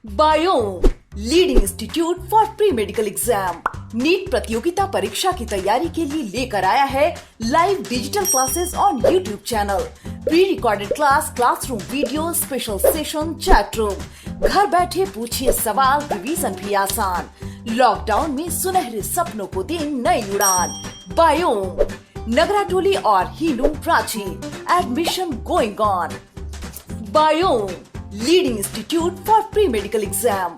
Biome leading institute for pre medical exam NEET प्रतियोगिता परीक्षा की तैयारी के लिए लेकर आया है live digital classes on YouTube channel, pre recorded class, classroom video, special session, chat room. घर बैठे पूछिए सवाल, रिवीजन भी आसान। लॉकडाउन में सुनहरे सपनों को दे नई उड़ान। बायोम नगराटोली और Hilu Prachi, admission going on. Biome leading institute for pre medical exam.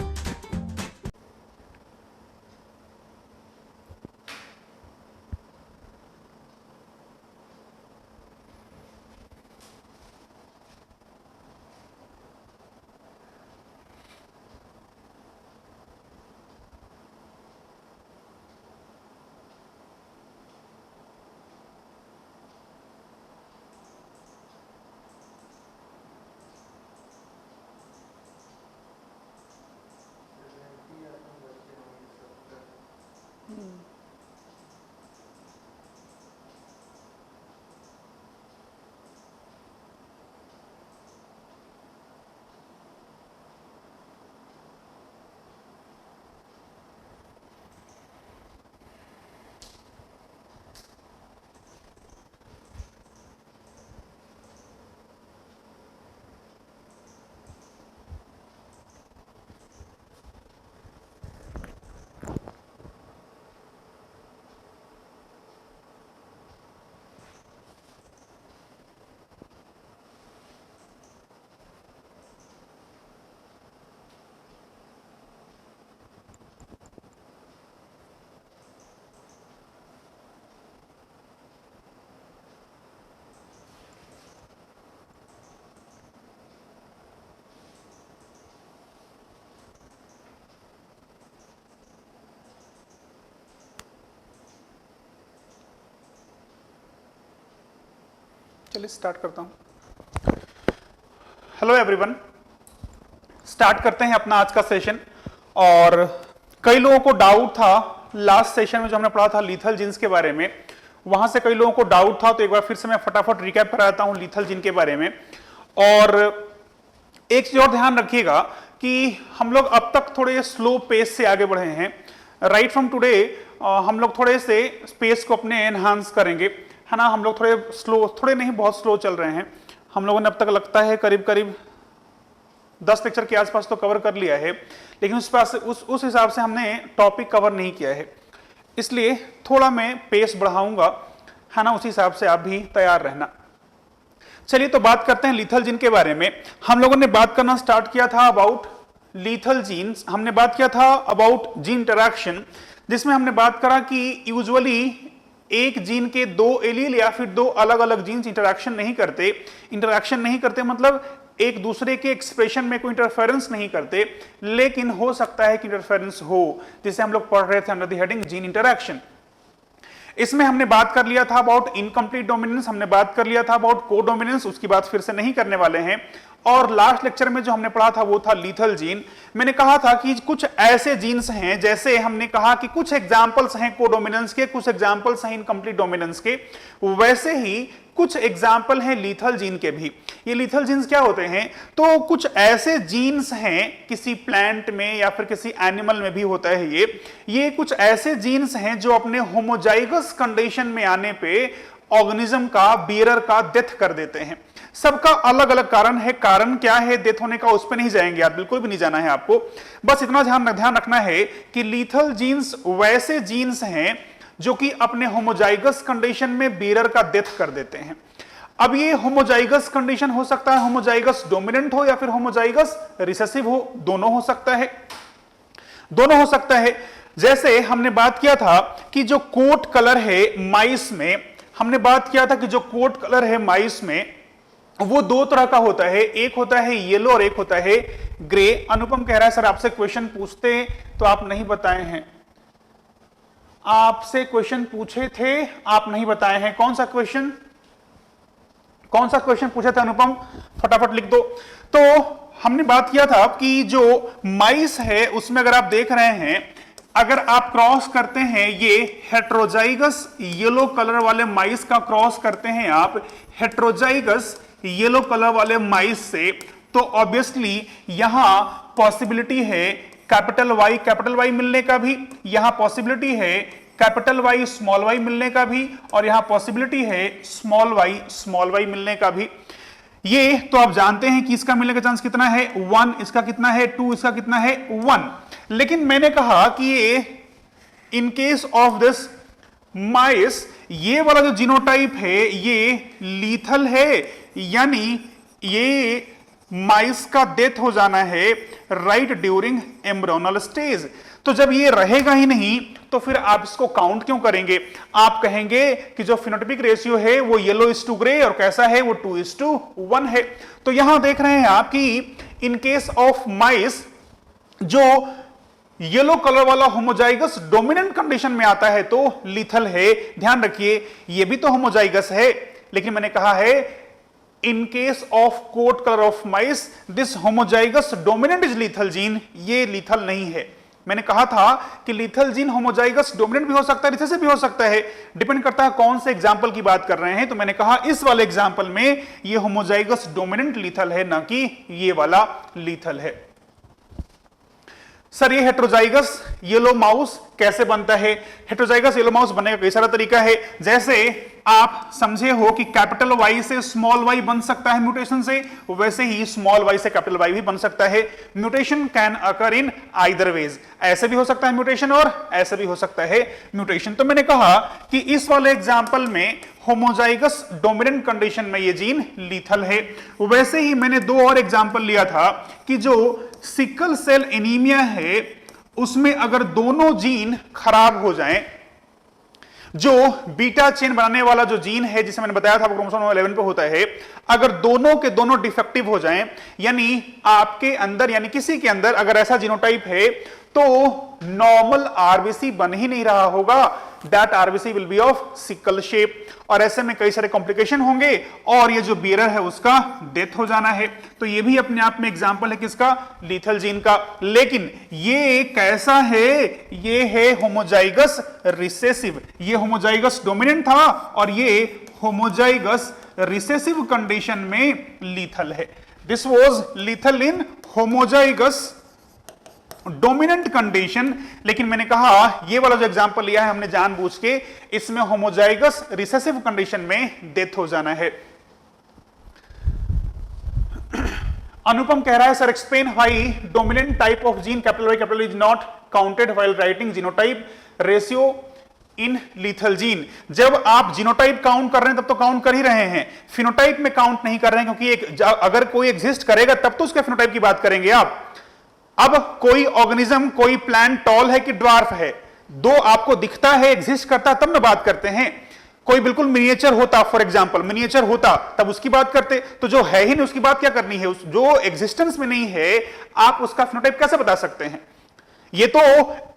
चलिए स्टार्ट करता हूं। हेलो एवरीवन, स्टार्ट करते हैं अपना आज का सेशन। और कई लोगों को डाउट था लास्ट सेशन में जो हमने पढ़ा था लीथल जीन्स के बारे में, वहां से कई लोगों को डाउट था, तो एक बार फिर से मैं फटाफट रिकैप कराता हूं लीथल जीन के बारे में। और एक चीज और ध्यान रखिएगा कि हम लोग अब तक थोड़े स्लो पेस से आगे बढ़े हैं। राइट फ्रॉम टुडे हम लोग थोड़े से स्पेस को अपने एनहांस करेंगे, है ना। हम लोग थोड़े स्लो, थोड़े नहीं बहुत स्लो चल रहे हैं। हम लोगों ने अब तक लगता है करीब करीब 10 लेक्चर के आसपास तो कवर कर लिया है, लेकिन उस हिसाब से हमने टॉपिक कवर नहीं किया है, इसलिए थोड़ा मैं पेस बढ़ाऊंगा, है ना। उसी हिसाब से आप भी तैयार रहना। चलिए तो बात करते हैं लीथल जीन के बारे में। हम लोगों ने बात करना स्टार्ट किया था अबाउट लीथल जीन्स। हमने बात किया था अबाउट जीन इंटरैक्शन, जिसमें हमने बात करा कि यूजुअली एक जीन के दो एलील या फिर दो अलग अलग जीन्स इंटरैक्शन नहीं करते मतलब एक दूसरे के एक्सप्रेशन में कोई इंटरफेरेंस नहीं करते, लेकिन हो सकता है कि इंटरफेरेंस हो, जिसे हम लोग पढ़ रहे थे under the heading gene interaction. इसमें हमने बात कर लिया था अबाउट इनकम्प्लीट डोमिनेंस, हमने बात कर लिया था अबाउट को डोमिनेंस, उसकी बात फिर से नहीं करने वाले हैं। और लास्ट लेक्चर में जो हमने पढ़ा था वो था लीथल जीन। मैंने कहा था कि कुछ ऐसे जीन्स हैं, जैसे हमने कहा कि कुछ एग्जांपल्स हैं कोडोमिनेंस के, कुछ एग्जांपल्स हैं इनकम्प्लीट डोमिनेंस के, वैसे ही कुछ एग्जाम्पल हैं लीथल जीन के भी। ये लीथल जीन्स क्या होते हैं? तो कुछ ऐसे जीन्स हैं, किसी प्लांट में या फिर किसी एनिमल में भी होता है ये कुछ ऐसे जीन्स हैं जो अपने होमोजाइगस कंडीशन में आने पे ऑर्गेनिज्म का, बियरर का डेथ कर देते हैं। सबका अलग अलग कारण है। कारण क्या है डेथ होने का, उस पर नहीं जाएंगे यार, बिल्कुल भी नहीं जाना है आपको। बस इतना ध्यान रखना है कि लीथल जीन्स वैसे जीन्स हैं जो कि अपने होमोजाइगस कंडीशन में बियरर का डेथ कर देते हैं। अब ये होमोजाइगस कंडीशन हो सकता है होमोजाइगस डोमिनेंट हो या फिर होमोजाइगस रिसेसिव हो, दोनों हो सकता है। जैसे हमने बात किया था कि जो कोट कलर है माइस में, हमने बात किया था कि जो कोट कलर है माइस में वो दो तरह का होता है, एक होता है येलो और एक होता है ग्रे। अनुपम कह रहा है सर आपसे क्वेश्चन पूछते तो आप नहीं बताए हैं। आपसे क्वेश्चन पूछे थे, आप नहीं बताए हैं। कौन सा क्वेश्चन पूछा था अनुपम? फटाफट लिख दो। तो हमने बात किया था कि जो माइस है उसमें अगर आप देख रहे हैं, अगर आप क्रॉस करते हैं, ये हेट्रोजाइगस येलो कलर वाले माइस का क्रॉस करते हैं आप हेट्रोजाइगस येलो कलर वाले माइस से, तो ऑब्वियसली यहां पॉसिबिलिटी है कैपिटल वाई मिलने का भी, यहां पॉसिबिलिटी है कैपिटल वाई स्मॉल वाई मिलने का भी, और यहां पॉसिबिलिटी है स्मॉल वाई मिलने का भी। ये तो आप जानते हैं कि इसका मिलने का चांस कितना है 1, इसका कितना है 2, इसका कितना है 1। लेकिन मैंने कहा कि ये इन केस ऑफ दिस माइस, ये वाला जो जीनोटाइप है ये लीथल है, यानी ये माइस का डेथ हो जाना है राइट ड्यूरिंग एम्ब्रियोनल स्टेज। तो जब ये रहेगा ही नहीं तो फिर आप इसको काउंट क्यों करेंगे? आप कहेंगे कि जो फिनोटाइपिक रेशियो है वो येलो इज टू ग्रे और कैसा है वो 2:1 है। तो यहां देख रहे हैं आप कि इन केस ऑफ माइस जो येलो कलर वाला होमोजाइगस डोमिनेंट कंडीशन में आता है तो लीथल है। ध्यान रखिए ये भी तो होमोजाइगस है, लेकिन मैंने कहा है in case of coat colour of mice this homozygous dominant is lethal gene, ये लीथल नहीं है। मैंने कहा था कि लीथल जीन होमोजाइगस डोमिनेंट भी हो सकता है, रिसेसिव भी हो सकता है, डिपेंड करता है कौन से एग्जांपल की बात कर रहे हैं। तो मैंने कहा इस वाले एग्जांपल में ये होमोजाइगस डोमिनेंट लीथल है, ना कि ये वाला लीथल है। सर ये हेट्रोजाइगस येलो माउस कैसे बनता है? हेट्रोजाइगस येलो माउस बनने का कई सारा तरीका है। जैसे आप समझे हो कि कैपिटल वाई से स्मॉल वाई बन सकता है म्यूटेशन से, वैसे ही स्मॉल वाई से कैपिटल वाई भी बन सकता है। Mutation can occur in either ways, ऐसे भी हो सकता है म्यूटेशन और ऐसे भी हो सकता है म्यूटेशन। तो मैंने कहा कि इस वाले एग्जाम्पल में होमोजाइगस डोमिनेंट कंडीशन में ये जीन लीथल है। वैसे ही मैंने दो और एग्जाम्पल लिया था कि जो सिकल सेल एनीमिया है उसमें अगर दोनों जीन खराब हो जाएं, जो बीटा चेन बनाने वाला जो जीन है जिसे मैंने बताया था क्रोमोसोम 11 पे होता है, अगर दोनों के दोनों डिफेक्टिव हो जाएं, यानी आपके अंदर यानी किसी के अंदर अगर ऐसा जीनोटाइप है तो नॉर्मल आरबीसी बन ही नहीं रहा होगा, that RBC will be of sickle shape, और ऐसे में कई सारे कॉम्प्लिकेशन होंगे और ये जो बियरर है उसका डेथ हो जाना है। तो ये भी अपने आप में एग्जांपल है किसका? लीथल जीन का। लेकिन ये कैसा है? ये है होमोजाइगस रिसेसिव। ये होमोजाइगस डोमिनेंट था और ये होमोजाइगस रिसेसिव कंडीशन में लीथल है। This was lethal in homozygous dominant condition. लेकिन मैंने कहा ये वाला जो एग्जांपल लिया है हमने जानबूझ के, इसमें होमोजाइगस रिसेसिव कंडीशन में डेथ हो जाना है। अनुपम कह रहा है sir explain why dominant type of gene capital is not counted while writing genotype ratio in lethal gene. जब आप जीनोटाइप काउंट कर रहे हैं तब तो काउंट कर ही रहे हैं, फिनोटाइप में काउंट नहीं कर रहे हैं, क्योंकि अगर कोई एग्जिस्ट करेगा तब तो उसके फिनोटाइप की बात करेंगे आप। अब कोई ऑर्गेनिज्म, कोई प्लांट टॉल है कि ड्वार्फ है, दो आपको दिखता है एग्जिस्ट करता तब ना बात करते हैं। कोई बिल्कुल मिनिएचर होता, फॉर एग्जांपल मिनिएचर होता तब उसकी बात करते। तो जो है ही नहीं उसकी बात क्या करनी है? जो एग्जिस्टेंस में नहीं है आप उसका फिनोटाइप कैसे बता सकते हैं? ये तो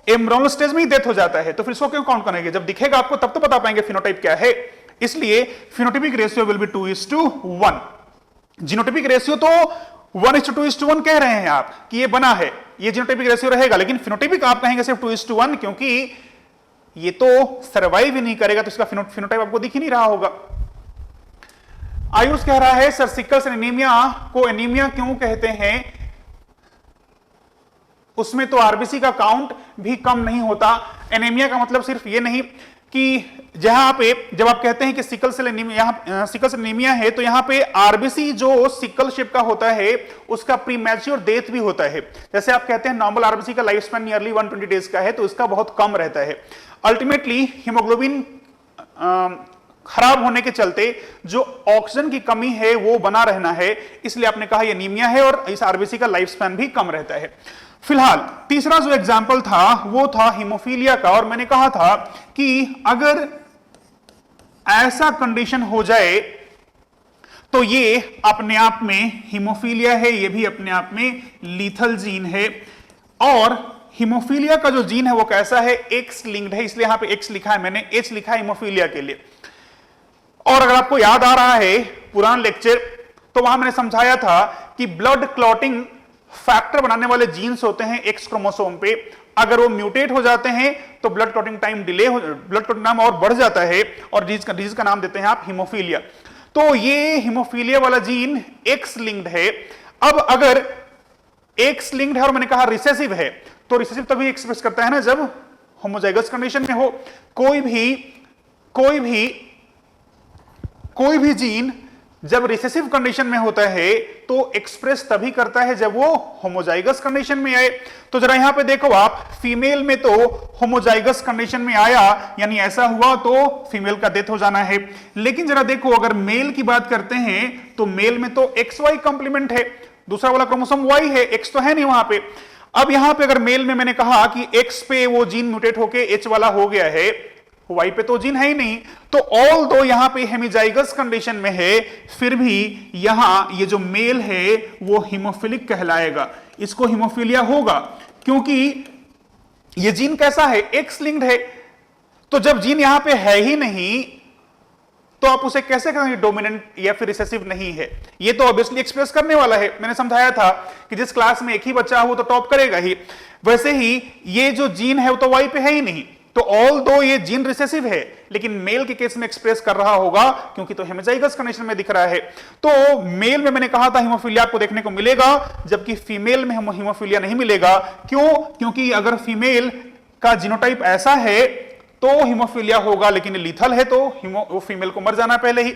एम्ब्रियोनल स्टेज में ही डेथ हो जाता है, तो फिर इसको क्यों काउंट करेंगे? जब दिखेगा आपको तब तो बता पाएंगे फिनोटाइप क्या है। इसलिए phenotypic ratio will be 2:1। Genotypic ratio तो 1:2:1 कह रहे हैं आप कि ये बना है, ये जीनोटाइपिक रेशियो रहेगा, लेकिन फिनोटाइपिक आप कहेंगे सिर्फ 2:1, क्योंकि ये तो सर्वाइव ही नहीं करेगा, तो इसका फिनोटाइप आपको दिख ही नहीं रहा होगा। आयुष कह रहा है सर सिकल सेल एनीमिया को एनीमिया क्यों कहते हैं? उसमें तो आरबीसी का काउंट भी कम नहीं होता। एनीमिया का मतलब सिर्फ ये नहीं कि जहां पे जब आप कहते हैं कि सिकल सेल एनीमिया, यहां सिकल सेल एनीमिया है, तो यहां पे आरबीसी जो सिकल शेप का होता है उसका प्रीमैच्योर डेथ भी होता है। जैसे आप कहते हैं नॉर्मल आरबीसी का लाइफ स्पैन नियरली 120 डेज का है, तो इसका बहुत कम रहता है। अल्टीमेटली हीमोग्लोबिन खराब होने के चलते जो ऑक्सीजन की कमी है वो बना रहना है, इसलिए आपने कहा ये एनीमिया है और इस आरबीसी का लाइफ स्पैन भी कम रहता है। फिलहाल तीसरा जो एग्जाम्पल था वो था हीमोफीलिया का, और मैंने कहा था कि अगर ऐसा कंडीशन हो जाए तो ये अपने आप में हीमोफीलिया है, ये भी अपने आप में लीथल जीन है। और हीमोफीलिया का जो जीन है वो कैसा है? एक्स लिंक्ड है, इसलिए यहां पे एक्स लिखा है मैंने, एच लिखा है हीमोफीलिया के लिए। और अगर आपको याद आ रहा है पुराना लेक्चर, तो वहां मैंने समझाया था कि ब्लड क्लॉटिंग फैक्टर बनाने वाले जीन्स होते हैं एक्स क्रोमोसोम पे, अगर वो म्यूटेट हो जाते हैं तो ब्लड क्लॉटिंग टाइम डिले हो, ब्लड क्लॉटिंग टाइम और बढ़ जाता है, और डिजीज का नाम देते हैं आप हीमोफीलिया। तो ये हीमोफीलिया वाला जीन एक्स लिंक्ड है। अब अगर एक्स लिंक्ड है और मैंने कहा रिसेसिव है, तो रिसेसिव तभी एक्सप्रेस करता है ना जब होमोजाइगस कंडीशन में हो। कोई भी जीन जब रिसेसिव कंडीशन में होता है तो एक्सप्रेस तभी करता है जब वो होमोजाइगस कंडीशन में आए। तो जरा यहां पे देखो आप, फीमेल में तो होमोजाइगस कंडीशन में आया, यानी ऐसा हुआ तो फीमेल का डेथ हो जाना है। लेकिन जरा देखो, अगर मेल की बात करते हैं तो मेल में तो XY कंप्लीमेंट है, दूसरा वाला क्रोमोसोम Y है, X तो है नहीं वहां पे। अब यहां पे अगर मेल में मैंने कहा कि X पे वो जीन म्यूटेट होके H वाला हो गया है, Y पे तो जीन है ही नहीं, तो ऑल दो यहां पे हेमिजाइगस कंडीशन में है, फिर भी यहां ये जो मेल है वो हीमोफिलिक कहलाएगा, इसको हीमोफिलिया होगा, क्योंकि ये जीन कैसा है, एक्स लिंक्ड है। तो जब जीन यहां पे है ही नहीं तो आप उसे कैसे कहेंगे डोमिनेंट या फिर रिसेसिव नहीं है? ये तो ऑब्वियसली एक्सप्रेस करने वाला है। मैंने समझाया था कि जिस क्लास में एक ही बच्चा हो तो टॉप करेगा ही, वैसे ही ये जो जीन है वो तो वाई पे है ही नहीं, तो ऑल दो ये जीन रिसेसिव है, लेकिन मेल के केस में एक्सप्रेस कर रहा होगा क्योंकि तो हेमिजाइगस कंडीशन में दिख रहा है। तो मेल में मैंने कहा था हीमोफिलिया आपको देखने को मिलेगा, जबकि फीमेल में हीमोफिलिया नहीं मिलेगा। क्यों? क्योंकि अगर फीमेल का जीनोटाइप ऐसा है तो हीमोफिलिया होगा, लेकिन लीथल है तो वो फीमेल को मर जाना पहले ही।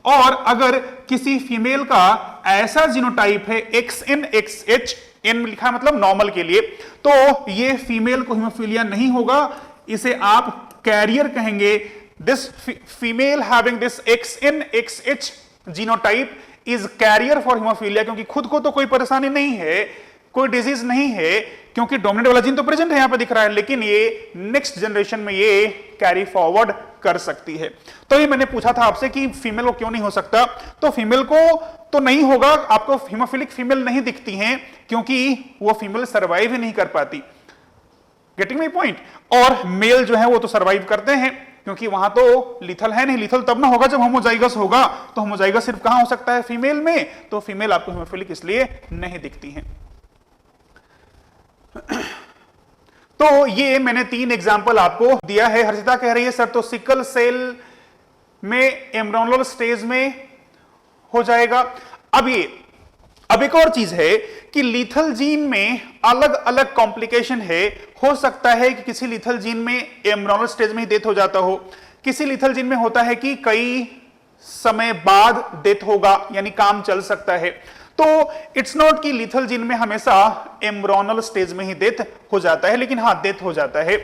और अगर किसी फीमेल का ऐसा जीनोटाइप है XNXH, N लिखा मतलब नॉर्मल के लिए, तो ये फीमेल को हीमोफिलिया नहीं होगा, इसे आप कैरियर कहेंगे। This female having this XNXH genotype is carrier for haemophilia, क्योंकि खुद को तो कोई परेशानी नहीं है, कोई डिजीज नहीं है, क्योंकि डोमिनेंट वाला जीन तो प्रेजेंट है, यहां पे दिख रहा है, लेकिन ये नेक्स्ट जनरेशन में ये कैरी फॉरवर्ड कर सकती है। तो ये मैंने पूछा था आपसे कि फीमेल को क्यों नहीं हो सकता, तो फीमेल को तो नहीं होगा, आपको हीमोफिलिक फीमेल नहीं दिखती हैं क्योंकि वो फीमेल सर्वाइव ही नहीं कर पाती। Getting my point? और मेल जो है वो तो सर्वाइव करते हैं, क्योंकि वहां तो लिथल है नहीं, लिथल तब ना होगा जब होमोजाइगस होगा, तो होमोजाइगस सिर्फ कहां हो सकता है, फीमेल में, तो फीमेल आपको हीमोफिलिक इसलिए नहीं दिखती है। तो ये मैंने 3 एग्जाम्पल आपको दिया है। हर्षिता कह रही है सर तो सिकल सेल में एम्ब्रियोनल स्टेज में हो जाएगा। अब एक और चीज है कि लीथल जीन में अलग अलग कॉम्प्लिकेशन है, हो सकता है कि किसी लीथल जीन में एम्ब्रियोनल स्टेज में ही डेथ हो जाता हो, किसी लीथल जीन में होता है कि कई समय बाद डेथ होगा, यानी काम चल सकता है। तो इट्स नॉट कि लीथल जीन में हमेशा एम्ब्रियोनल स्टेज में ही डेथ हो जाता है, लेकिन हां डेथ हो जाता है,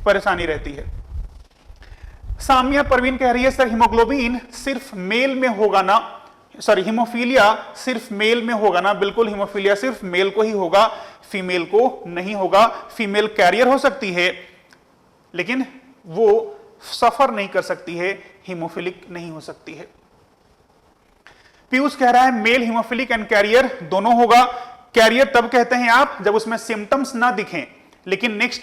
परेशानी रहती है। सामिया परवीन कह रही है सर हीमोग्लोबिन सिर्फ मेल में होगा ना, सॉरी हीमोफिलिया सिर्फ मेल में होगा ना? बिल्कुल, हीमोफिलिया सिर्फ मेल को ही होगा, फीमेल को नहीं होगा। फीमेल कैरियर हो सकती है लेकिन वो सफर नहीं कर सकती है, हीमोफिलिक नहीं हो सकती है। पीयूष कह रहा है मेल हीमोफिलिक एंड कैरियर दोनों होगा। कैरियर तब कहते हैं आप जब उसमें सिम्टम्स ना दिखें, लेकिन नेक्स्ट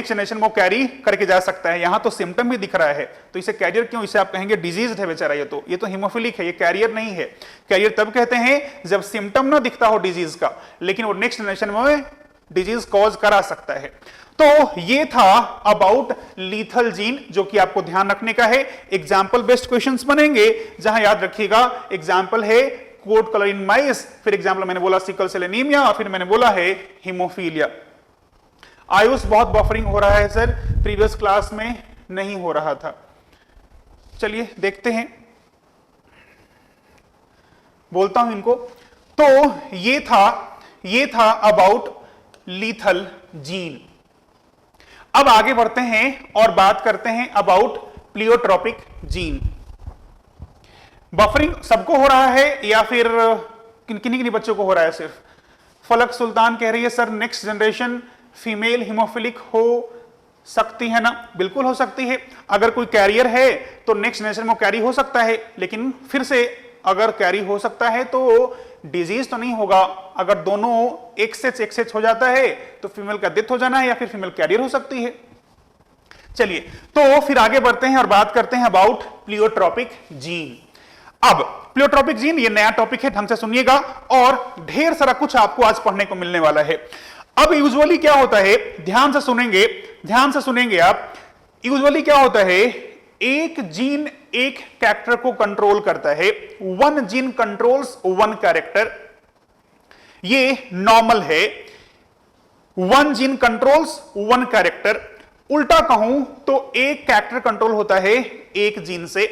जनरेशन वो कैरी करके जा सकता है। यहां तो सिम्टम भी दिख रहा है, तो इसे कैरियर क्यों? इसे आप कहेंगे डिजीज है बेचारा, ये तो हीमोफिलिक है, ये कैरियर नहीं है। कैरियर तब कहते हैं जब सिम्टम ना दिखता हो डिजीज का, लेकिन वो नेक्स्ट जनरेशन में डिजीज कॉज करा सकता है। तो ये था अबाउट लीथल जीन, जो कि आपको ध्यान रखने का है। एग्जाम्पल बेस्ड क्वेश्चंस बनेंगे, जहां याद रखिएगा एग्जाम्पल है कोट कलर इन माइस, फिर एग्जाम्पल मैंने बोला सिकल सेल एनीमिया, और फिर मैंने बोला है हीमोफीलिया। आयुष बहुत बफरिंग हो रहा है सर, प्रीवियस क्लास में नहीं हो रहा था। चलिए देखते हैं, बोलता हूं इनको। तो ये था अबाउट लीथल जीन। अब आगे बढ़ते हैं और बात करते हैं अबाउट प्लियोट्रोपिक जीन। बफरिंग सबको हो रहा है या फिर किन्हीं बच्चों को हो रहा है सिर्फ? फलक सुल्तान कह रही है sir next generation female haemophilic हो सकती है ना? बिल्कुल हो सकती है। अगर कोई कैरियर है तो नेक्स्ट जनरेशन में कैरी हो सकता है, लेकिन फिर से अगर कैरी हो सकता है तो डिजीज तो नहीं होगा। अगर दोनों XH हो जाता है तो फीमेल का डेथ हो जाना है या फिर फीमेल कैरियर हो सकती है। चलिए तो फिर आगे बढ़ते हैं और बात करते हैं अबाउट प्लियोट्रोपिक जीन। अब प्लियोट्रोपिक जीन ये नया टॉपिक है, ढंग से सुनिएगा, और ढेर सारा कुछ आपको आज पढ़ने को मिलने वाला है। अब यूजुअली क्या होता है, ध्यान से सुनेंगे आप, यूजुअली क्या होता है, एक जीन एक कैरेक्टर को कंट्रोल करता है, one gene controls one character. ये नॉर्मल है, one gene controls one character. उल्टा कहूं तो एक कैरेक्टर कंट्रोल होता है एक जीन से।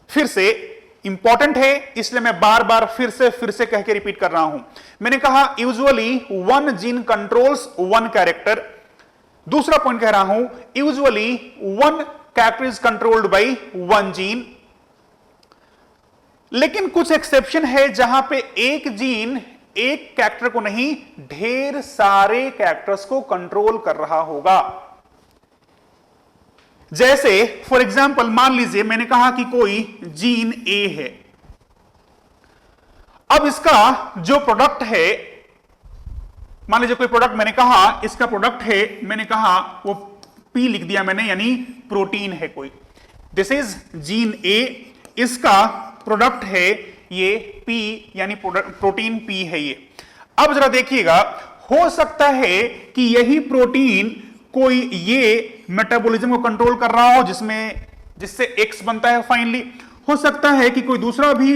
फिर से इंपॉर्टेंट है, इसलिए मैं बार बार फिर से कह के रिपीट कर रहा हूं। मैंने कहा usually one gene controls one character. दूसरा पॉइंट कह रहा हूं, usually one character is controlled by one gene. लेकिन कुछ एक्सेप्शन है जहां पे एक जीन एक कैरेक्टर को नहीं, ढेर सारे कैरेक्टर्स को कंट्रोल कर रहा होगा। जैसे फॉर एग्जाम्पल मान लीजिए मैंने कहा कि कोई जीन ए है। अब इसका जो प्रोडक्ट है, मान लीजिए कोई प्रोडक्ट मैंने कहा इसका प्रोडक्ट है, मैंने कहा वो पी लिख दिया मैंने, यानी प्रोटीन है कोई। दिस इज जीन ए, इसका प्रोडक्ट है ये पी, यानी प्रोटीन पी है ये। अब जरा देखिएगा, हो सकता है कि यही प्रोटीन कोई ये मेटाबॉलिज्म को कंट्रोल कर रहा हो जिससे एक्स बनता है फाइनली। हो सकता है कि कोई दूसरा भी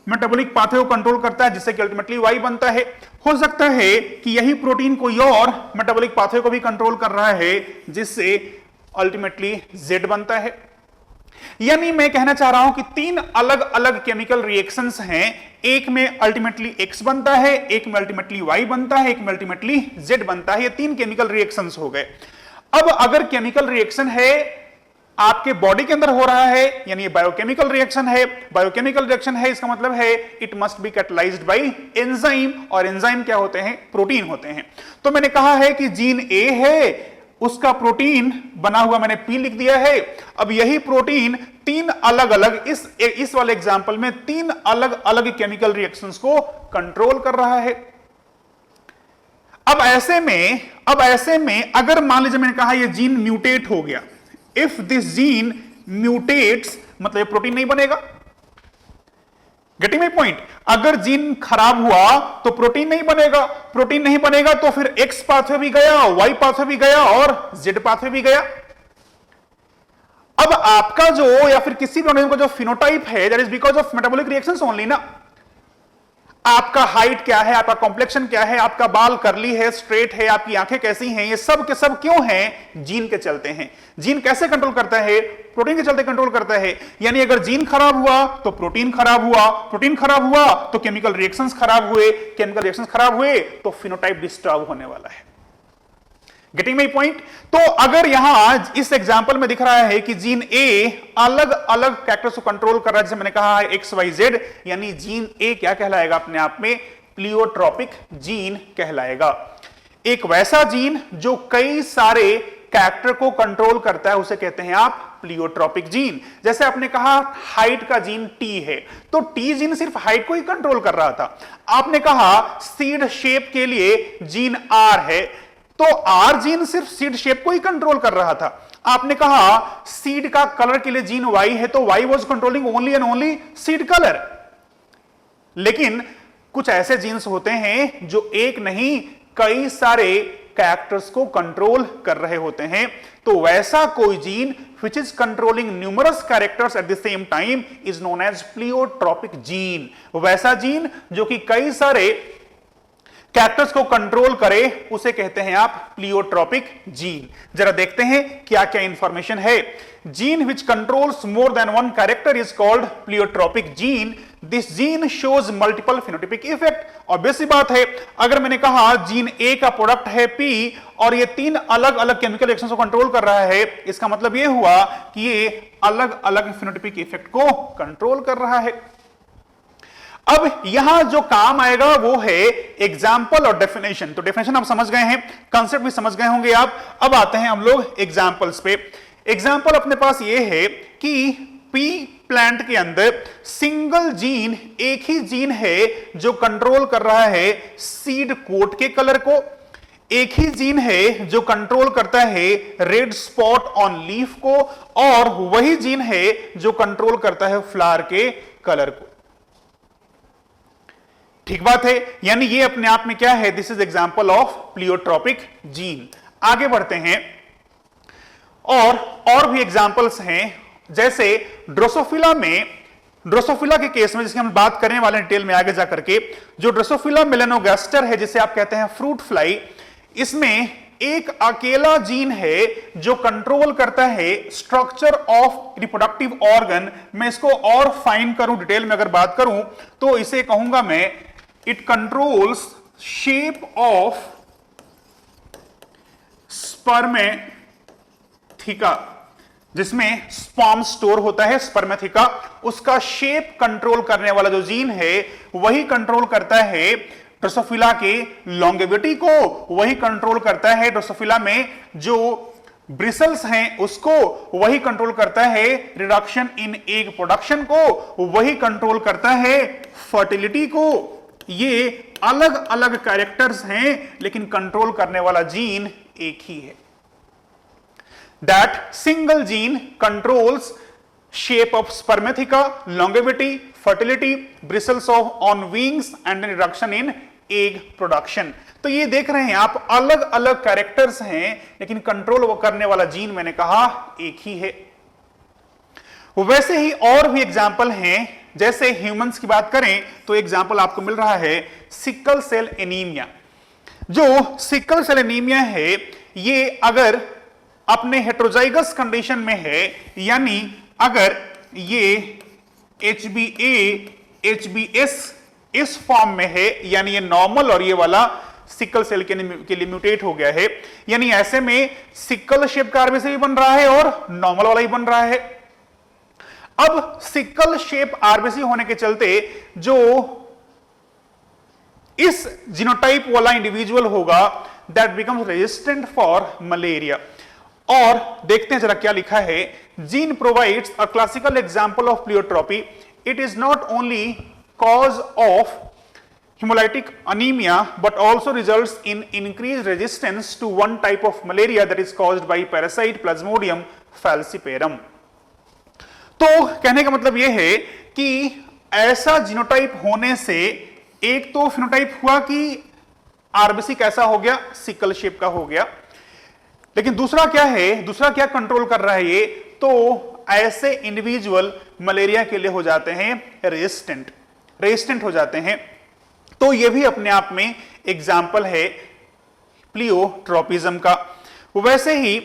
मेटाबॉलिक पाथवे को कंट्रोल करता है जिससे कि अल्टीमेटली वाई बनता है। हो सकता है कि यही प्रोटीन कोई और मेटाबॉलिक पाथवे को भी कंट्रोल कर रहा है जिससे अल्टीमेटली जेड बनता है। यानी मैं कहना चाह रहा हूं कि तीन अलग अलग केमिकल रिएक्शंस हैं, एक में अल्टीमेटली एक्स बनता है, एक में अल्टीमेटली वाई बनता है, एक में अल्टीमेटली जेड बनता है। ये तीन केमिकल रिएक्शंस हो गए। अब अगर केमिकल रिएक्शन है आपके बॉडी के अंदर हो रहा है, यानी ये बायोकेमिकल रिएक्शन है। बायोकेमिकल रिएक्शन है इसका मतलब है it must be catalysed bye enzyme, और एंजाइम क्या होते हैं? प्रोटीन होते हैं। तो मैंने कहा है कि जीन ए है, उसका प्रोटीन बना हुआ मैंने पी लिख दिया है। अब यही प्रोटीन तीन अलग अलग, इस वाले एग्जांपल में तीन अलग अलग केमिकल रिएक्शंस को कंट्रोल कर रहा है। अब ऐसे में अगर मान लीजिए मैंने कहा ये जीन म्यूटेट हो गया, इफ दिस जीन म्यूटेट्स, मतलब ये प्रोटीन नहीं बनेगा। Getting my point? अगर जीन खराब हुआ तो प्रोटीन नहीं बनेगा, प्रोटीन नहीं बनेगा तो फिर एक्स पाथवे भी गया, वाई पाथवे भी गया और जेड पाथवे भी गया। अब आपका जो, या फिर किसी भी ऑर्गेनिज्म का जो फिनोटाइप है, that is because of metabolic reactions only ना। आपका हाइट क्या है, आपका कॉम्प्लेक्शन क्या है, आपका बाल करली है, स्ट्रेट है, आपकी आंखें कैसी हैं, ये सब के सब क्यों हैं? जीन के चलते हैं। जीन कैसे कंट्रोल करता है? प्रोटीन के चलते कंट्रोल करता है। यानी अगर जीन खराब हुआ तो प्रोटीन खराब हुआ, प्रोटीन खराब हुआ तो केमिकल रिएक्शंस खराब हुए, केमिकल रिएक्शंस खराब हुए तो फिनोटाइप डिस्टर्ब होने वाला है। Getting my point? तो अगर यहां इस एग्जांपल में दिख रहा है कि जीन ए अलग अलग कैरेक्टर्स को कंट्रोल कर रहा है, जैसे मैंने कहा है एक्स वाई जेड, यानी जीन ए क्या कहलाएगा? अपने आप में प्लियोट्रोपिक जीन कहलाएगा। एक वैसा जीन जो कई सारे कैरेक्टर को कंट्रोल करता है उसे कहते हैं आप प्लियोट्रोपिक जीन। जैसे आपने कहा हाइट का जीन टी है, तो टी जीन सिर्फ हाइट को ही कंट्रोल कर रहा था। आपने कहा सीड शेप के लिए जीन आर है, तो आर जीन सिर्फ सीड शेप को ही कंट्रोल कर रहा था। आपने कहा सीड का कलर के लिए जीन वाई है, तो why was controlling only and only seed colour. लेकिन कुछ ऐसे जीन्स होते हैं जो एक नहीं कई सारे कैरेक्टर्स को कंट्रोल कर रहे होते हैं, तो वैसा कोई gene which is controlling numerous characters at the same time is known as pleiotropic gene। वैसा जीन जो कि कई सारे कैरेक्टर्स को कंट्रोल करे उसे कहते हैं आप प्लियोट्रोपिक जीन। जरा देखते हैं क्या क्या इंफॉर्मेशन है। Gene which controls more than one character is called pleiotropic gene. This gene shows multiple phenotypic effect. Obvious सी बात है, अगर मैंने कहा जीन ए का प्रोडक्ट है पी और ये तीन अलग अलग केमिकल रिएक्शंस को कंट्रोल कर रहा है, इसका मतलब ये हुआ कि ये अलग अलग फिनोटाइपिक इफेक्ट को कंट्रोल कर रहा है। अब यहां जो काम आएगा वो है एग्जाम्पल और डेफिनेशन। तो डेफिनेशन आप समझ गए हैं, कंसेप्ट भी समझ गए होंगे आप। अब आते हैं हम लोग एग्जाम्पल्स पे। एग्जाम्पल अपने पास ये है कि पी प्लांट के अंदर सिंगल जीन, एक ही जीन है जो कंट्रोल कर रहा है सीड कोट के कलर को। एक ही जीन है जो कंट्रोल करता है रेड स्पॉट ऑन लीफ को, और वही जीन है जो कंट्रोल करता है फ्लावर के कलर को। ठीक बात है, यानी ये अपने आप में क्या है? This is example of pleiotropic gene. आगे बढ़ते हैं और भी एग्जांपल्स हैं, जैसे ड्रोसोफिला में, ड्रोसोफिला के केस में जिसकी हम बात करने वाले डिटेल में आगे जाकर के, जो ड्रोसोफिला मेलानोगास्टर है जिसे आप कहते हैं फ्रूट फ्लाई, इसमें एक अकेला जीन है जो कंट्रोल करता है स्ट्रक्चर ऑफ रिप्रोडक्टिव ऑर्गन। मैं इसको और फाइन करूं, डिटेल में अगर बात करूं तो इसे कहूंगा मैं it controls shape of spermatheca, जिसमें स्पर्म स्टोर होता है स्पर्मेथिका, उसका शेप कंट्रोल करने वाला जो जीन है वही कंट्रोल करता है ड्रोसोफिला के लॉन्गेविटी को, वही कंट्रोल करता है ड्रोसोफिला में जो ब्रिसल्स हैं उसको, वही कंट्रोल करता है रिडक्शन इन एग प्रोडक्शन को, वही कंट्रोल करता है फर्टिलिटी को। ये अलग अलग कैरेक्टर्स हैं लेकिन कंट्रोल करने वाला जीन एक ही है। That single gene controls shape of spermatheca, longevity, fertility, bristles on wings and reduction in egg production। तो ये देख रहे हैं आप अलग अलग कैरेक्टर्स हैं लेकिन कंट्रोल वो करने वाला जीन मैंने कहा एक ही है। वैसे ही और भी एग्जाम्पल हैं, जैसे ह्यूमंस की बात करें तो एग्जाम्पल आपको मिल रहा है सिकल सेल एनीमिया। जो सिकल सेल एनीमिया है ये अगर अपने हेट्रोजाइगस कंडीशन में है, यानी अगर ये HbA HbS इस फॉर्म में है, यानी ये नॉर्मल और ये वाला सिकल सेल के लिए म्यूटेट हो गया है, यानी ऐसे में सिकल शेप का आरबीसी भी बन रहा है और नॉर्मल वाला ही बन रहा है। अब सिकल शेप आरबीसी होने के चलते जो इस जीनोटाइप वाला इंडिविजुअल होगा that becomes resistant for malaria. और देखते हैं जरा क्या लिखा है। Gene provides a classical example of pleiotropy. It is not only cause of hemolytic anemia but also results in increased resistance to one type of malaria that is caused by parasite Plasmodium falciparum। तो कहने का मतलब यह है कि ऐसा genotype होने से एक तो फिनोटाइप हुआ कि आरबीसी कैसा हो गया, सिकल शेप का हो गया, लेकिन दूसरा क्या है, दूसरा क्या कंट्रोल कर रहा है ये, तो ऐसे इंडिविजुअल मलेरिया के लिए हो जाते हैं रेजिस्टेंट हो जाते हैं। तो ये भी अपने आप में एग्जाम्पल है प्लियोट्रोपिज्म का। वैसे ही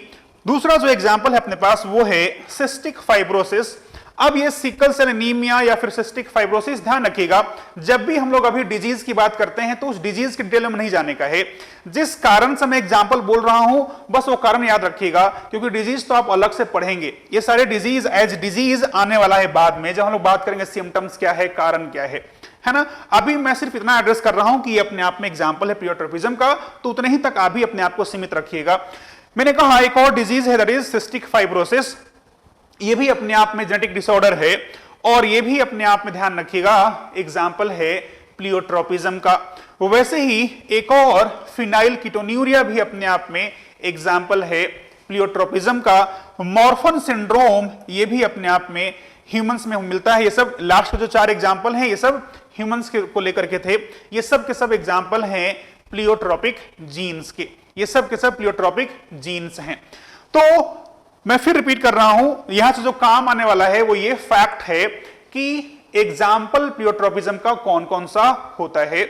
दूसरा जो एग्जाम्पल है अपने पास वो है सिस्टिक फाइब्रोसिस। अब ये सिकल सेल एनीमिया या फिर सिस्टिक फाइब्रोसिस, ध्यान रखिएगा जब भी हम लोग अभी डिजीज की बात करते हैं तो उस डिजीज की डिटेल में नहीं जाने का है। जिस कारण से मैं एग्जाम्पल बोल रहा हूं बस वो कारण याद रखिएगा, क्योंकि डिजीज तो आप अलग से पढ़ेंगे। ये सारे डिजीज एज डिजीज आने वाला है बाद में, जब हम लोग बात करेंगे सिम्टम्स क्या है, कारण क्या है ना। अभी मैं सिर्फ इतना एड्रेस कर रहा हूं कि ये अपने आप में एग्जाम्पल है प्लियोट्रोपिज्म का, तो उतने ही तक आप भी अपने आप को सीमित रखिएगा। मैंने कहा एक और डिजीज है दैट इज सिस्टिक फाइब्रोसिस। ये भी अपने आप में जेनेटिक डिसऑर्डर है और ये भी अपने आप में ध्यान रखिएगा एग्जाम्पल है प्लियोट्रोपिज्म का। वैसे ही एक और फिनाइल कीटोन्यूरिया भी अपने आप में एग्जाम्पल है प्लियोट्रोपिज्म का। मॉर्फन सिंड्रोम ये भी अपने आप में ह्यूमंस में मिलता है। ये सब लास्ट के जो 4 एग्जाम्पल हैं ये सब ह्यूमंस को लेकर के थे। ये सब के सब एग्जाम्पल हैं प्लियोट्रोपिक जीन्स के, ये सब के सब प्लियोट्रोपिक जीन्स हैं। तो मैं फिर रिपीट कर रहा हूं, यहां से जो काम आने वाला है वो ये फैक्ट है कि एग्जाम्पल प्लियोट्रोपिज्म का कौन कौन सा होता है।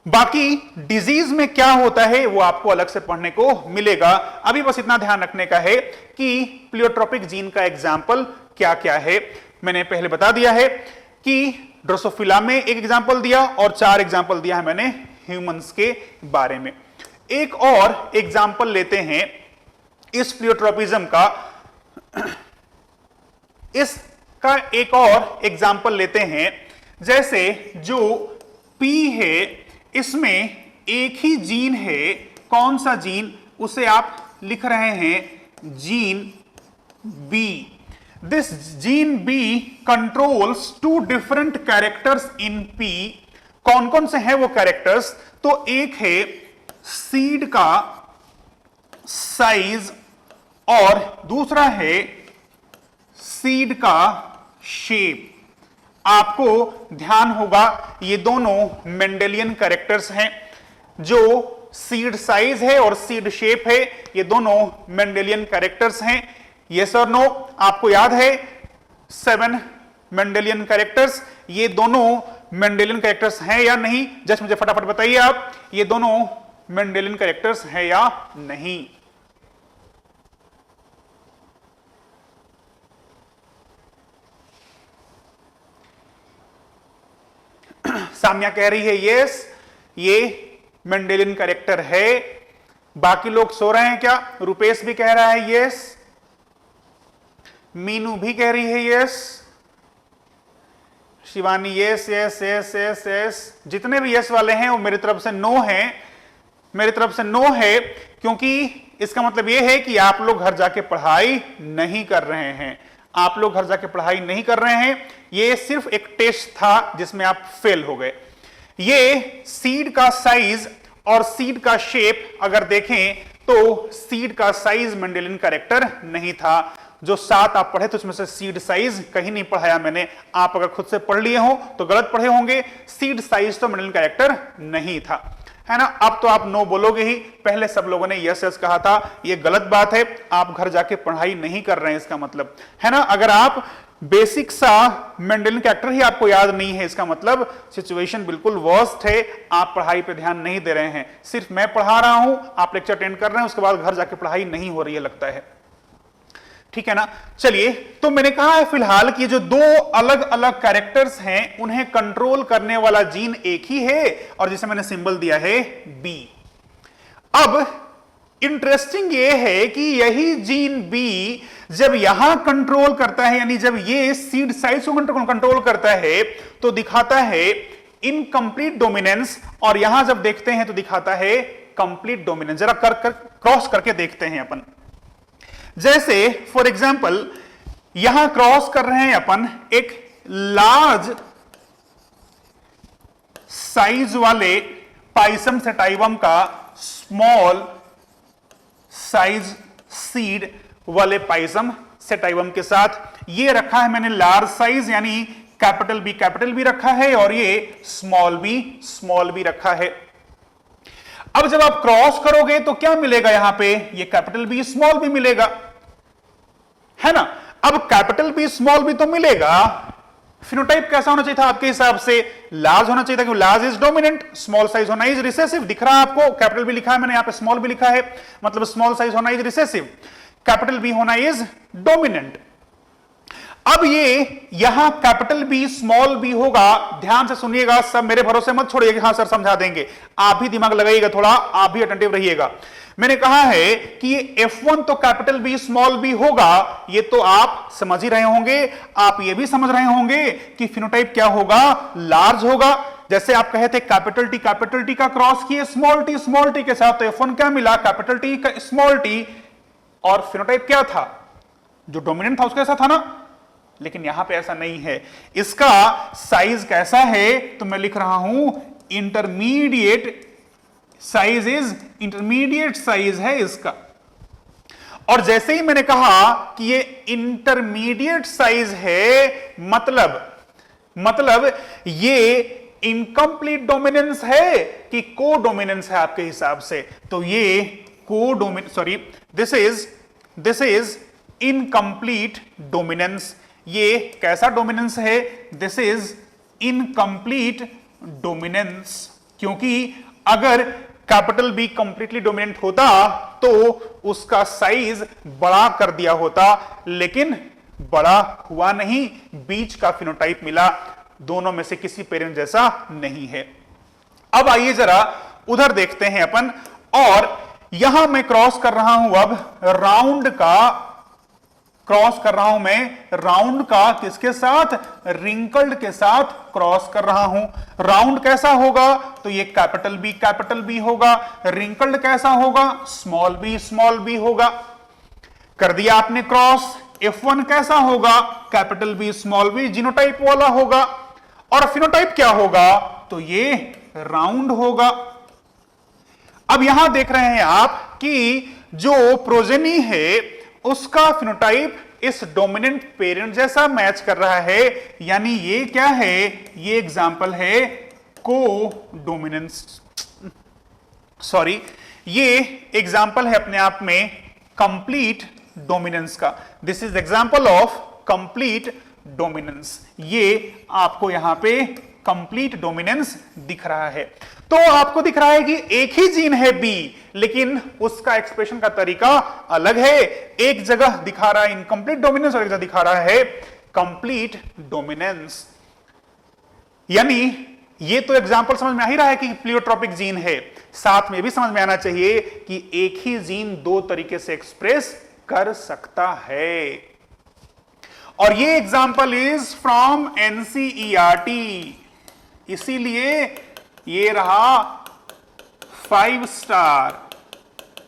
बाकी डिजीज में क्या होता है वो आपको अलग से पढ़ने को मिलेगा। अभी बस इतना ध्यान रखने का है कि प्लियोट्रोपिक जीन का एग्जाम्पल क्या क्या है। मैंने पहले बता दिया है कि ड्रोसोफिला में एक एग्जाम्पल दिया और 4 एग्जाम्पल दिया है मैंने ह्यूमंस के बारे में। एक और एग्जाम्पल लेते हैं इस प्लियोट्रोपिज्म का, इसका एक और एग्जाम्पल लेते हैं। जैसे जो P है इसमें एक ही जीन है, कौन सा जीन, उसे आप लिख रहे हैं gene B। This gene B controls 2 different characters in P। कौन कौन से हैं वो कैरेक्टर्स, तो एक है सीड का साइज और दूसरा है सीड का शेप। आपको ध्यान होगा ये दोनों मेंडेलियन कैरेक्टर्स हैं। जो सीड साइज है और सीड शेप है ये दोनों मेंडेलियन कैरेक्टर्स हैं। यस और नो, आपको याद है 7 मेंडेलियन कैरेक्टर्स, ये दोनों मेंडेलियन कैरेक्टर्स हैं या नहीं, जस्ट मुझे फटाफट बताइए आप। ये दोनों मेंडेलियन कैरेक्टर्स है या नहीं। साम्या कह रही है यस, ये मेंडेलियन कैरेक्टर है। बाकी लोग सो रहे हैं क्या? रुपेश भी कह रहा है यस, मीनू भी कह रही है yes, Shivani yes yes yes yes yes. जितने भी यस वाले हैं वो मेरी तरफ से नो है, मेरी तरफ से नो है, क्योंकि इसका मतलब ये है कि आप लोग घर जाके पढ़ाई नहीं कर रहे हैं, आप लोग घर जाके पढ़ाई नहीं कर रहे हैं। ये सिर्फ एक टेस्ट था जिसमें आप फेल हो गए। ये सीड का साइज और सीड का शेप अगर देखें तो सीड का साइज मेंडेलियन कैरेक्टर नहीं था। जो 7 आप पढ़े तो उसमें से सीड साइज कहीं नहीं पढ़ाया मैंने। आप अगर खुद से पढ़ लिए हो तो गलत पढ़े होंगे। सीड साइज तो मेंडेलियन कैरेक्टर नहीं था, है ना। अब तो आप नो बोलोगे ही, पहले सब लोगों ने यस यस कहा था, ये गलत बात है। आप घर जाके पढ़ाई नहीं कर रहे हैं इसका मतलब, है ना। अगर आप बेसिक सा मेंडेलियन कैरेक्टर ही आपको याद नहीं है, इसका मतलब सिचुएशन बिल्कुल वर्स्ट है, आप पढ़ाई पे ध्यान नहीं दे रहे हैं। सिर्फ मैं पढ़ा रहा हूं, आप लेक्चर अटेंड कर रहे हैं, उसके बाद घर जाके पढ़ाई नहीं हो रही है लगता है, ठीक है ना। चलिए, तो मैंने कहा है फिलहाल कि जो 2 अलग अलग कैरेक्टर्स हैं उन्हें कंट्रोल करने वाला जीन एक ही है, और जिसे मैंने सिंबल दिया है बी। अब इंटरेस्टिंग ये है कि यही जीन बी जब यहां कंट्रोल करता है, यानी जब ये सीड साइज को कंट्रोल करता है तो दिखाता है इनकंप्लीट डोमिनेंस, और यहां जब देखते हैं तो दिखाता है कंप्लीट डोमिनेंस। जरा क्रॉस करके देखते हैं अपन। जैसे फॉर एग्जाम्पल यहां क्रॉस कर रहे हैं अपन एक लार्ज साइज वाले पाइसम सेटाइवम का स्मॉल साइज सीड वाले पाइसम सेटाइवम के साथ। ये रखा है मैंने लार्ज साइज, यानी कैपिटल बी रखा है, और ये स्मॉल बी रखा है। अब जब आप क्रॉस करोगे तो क्या मिलेगा? यहां पे ये कैपिटल बी स्मॉल बी मिलेगा, है ना। अब कैपिटल बी स्मॉल बी तो मिलेगा, फिनोटाइप कैसा होना चाहिए था आपके हिसाब से? लार्ज होना चाहिए था, क्योंकि large is dominant, small size होना इज रिसेसिव। दिख रहा है आपको, कैपिटल बी लिखा है मैंने, यहां पे स्मॉल बी लिखा है, मतलब स्मॉल साइज होना इज रिसेसिव, कैपिटल बी होना इज डोमिनेंट। अब ये यहां कैपिटल बी स्मॉल बी होगा, ध्यान से सुनिएगा, सब मेरे भरोसे मत छोड़िए कि हाँ सर समझा देंगे, आप भी दिमाग लगाइएगा थोड़ा, आप भी अटेंटिव रहिएगा। मैंने कहा है कि ये F1 तो कैपिटल बी स्मॉल बी होगा, ये तो आप समझ ही रहे होंगे। आप ये भी समझ रहे होंगे कि फिनोटाइप क्या होगा? लार्ज होगा। जैसे आप कहे थे कैपिटल टी का क्रॉस किए स्मॉल टी के साथ, तो F1 क्या मिला? कैपिटल टी का स्मॉल टी, और फिनोटाइप क्या था? जो डोमिनेंट था उसके साथ था ना। लेकिन यहां पे ऐसा नहीं है। इसका साइज कैसा है? तो मैं लिख रहा हूं इंटरमीडिएट साइज है इसका। और जैसे ही मैंने कहा कि ये इंटरमीडिएट साइज है, मतलब ये इनकम्प्लीट डोमिनेंस है कि को डोमिनेंस है आपके हिसाब से? तो ये को dominance, sorry, this is incomplete dominance. ये कैसा डोमिनेंस है? दिस इज इनकम्प्लीट डोमिनेंस, क्योंकि अगर कैपिटल बी कंप्लीटली डोमिनेंट होता तो उसका साइज बड़ा कर दिया होता, लेकिन बड़ा हुआ नहीं, बीच का फिनोटाइप मिला, दोनों में से किसी पेरेंट जैसा नहीं है। अब आइए जरा उधर देखते हैं अपन, और यहां मैं क्रॉस कर रहा हूं अब राउंड का, क्रॉस कर रहा हूं मैं राउंड का किसके साथ? रिंकल्ड के साथ क्रॉस कर रहा हूं। राउंड कैसा होगा? तो ये कैपिटल बी होगा। रिंकल्ड कैसा होगा? स्मॉल बी होगा। कर दिया आपने क्रॉस। F1 कैसा होगा? Capital B small B, genotype वाला होगा। और फिनोटाइप क्या होगा? तो ये राउंड होगा। अब यहां देख रहे हैं आप कि जो प्रोजेनी है उसका फिनोटाइप इस डोमिनेंट पेरेंट जैसा मैच कर रहा है, यानी ये क्या है? ये एग्जांपल है को डोमिनेंस, सॉरी, ये एग्जांपल है अपने आप में कंप्लीट डोमिनेंस का। This is example of complete dominance. ये आपको यहां पे कंप्लीट डोमिनेंस दिख रहा है। तो आपको दिख रहा है कि एक ही जीन है बी, लेकिन उसका एक्सप्रेशन का तरीका अलग है। एक जगह दिखा रहा है इनकंप्लीट डोमिनेंस और एक जगह दिखा रहा है कंप्लीट डोमिनेंस। यानी ये तो एग्जांपल समझ में आ ही रहा है कि प्लियोट्रोपिक जीन है, साथ में भी समझ में आना चाहिए कि एक ही जीन दो तरीके से एक्सप्रेस कर सकता है। और ये एग्जांपल इज फ्रॉम एनसीईआरटी, इसीलिए ये रहा 5 स्टार,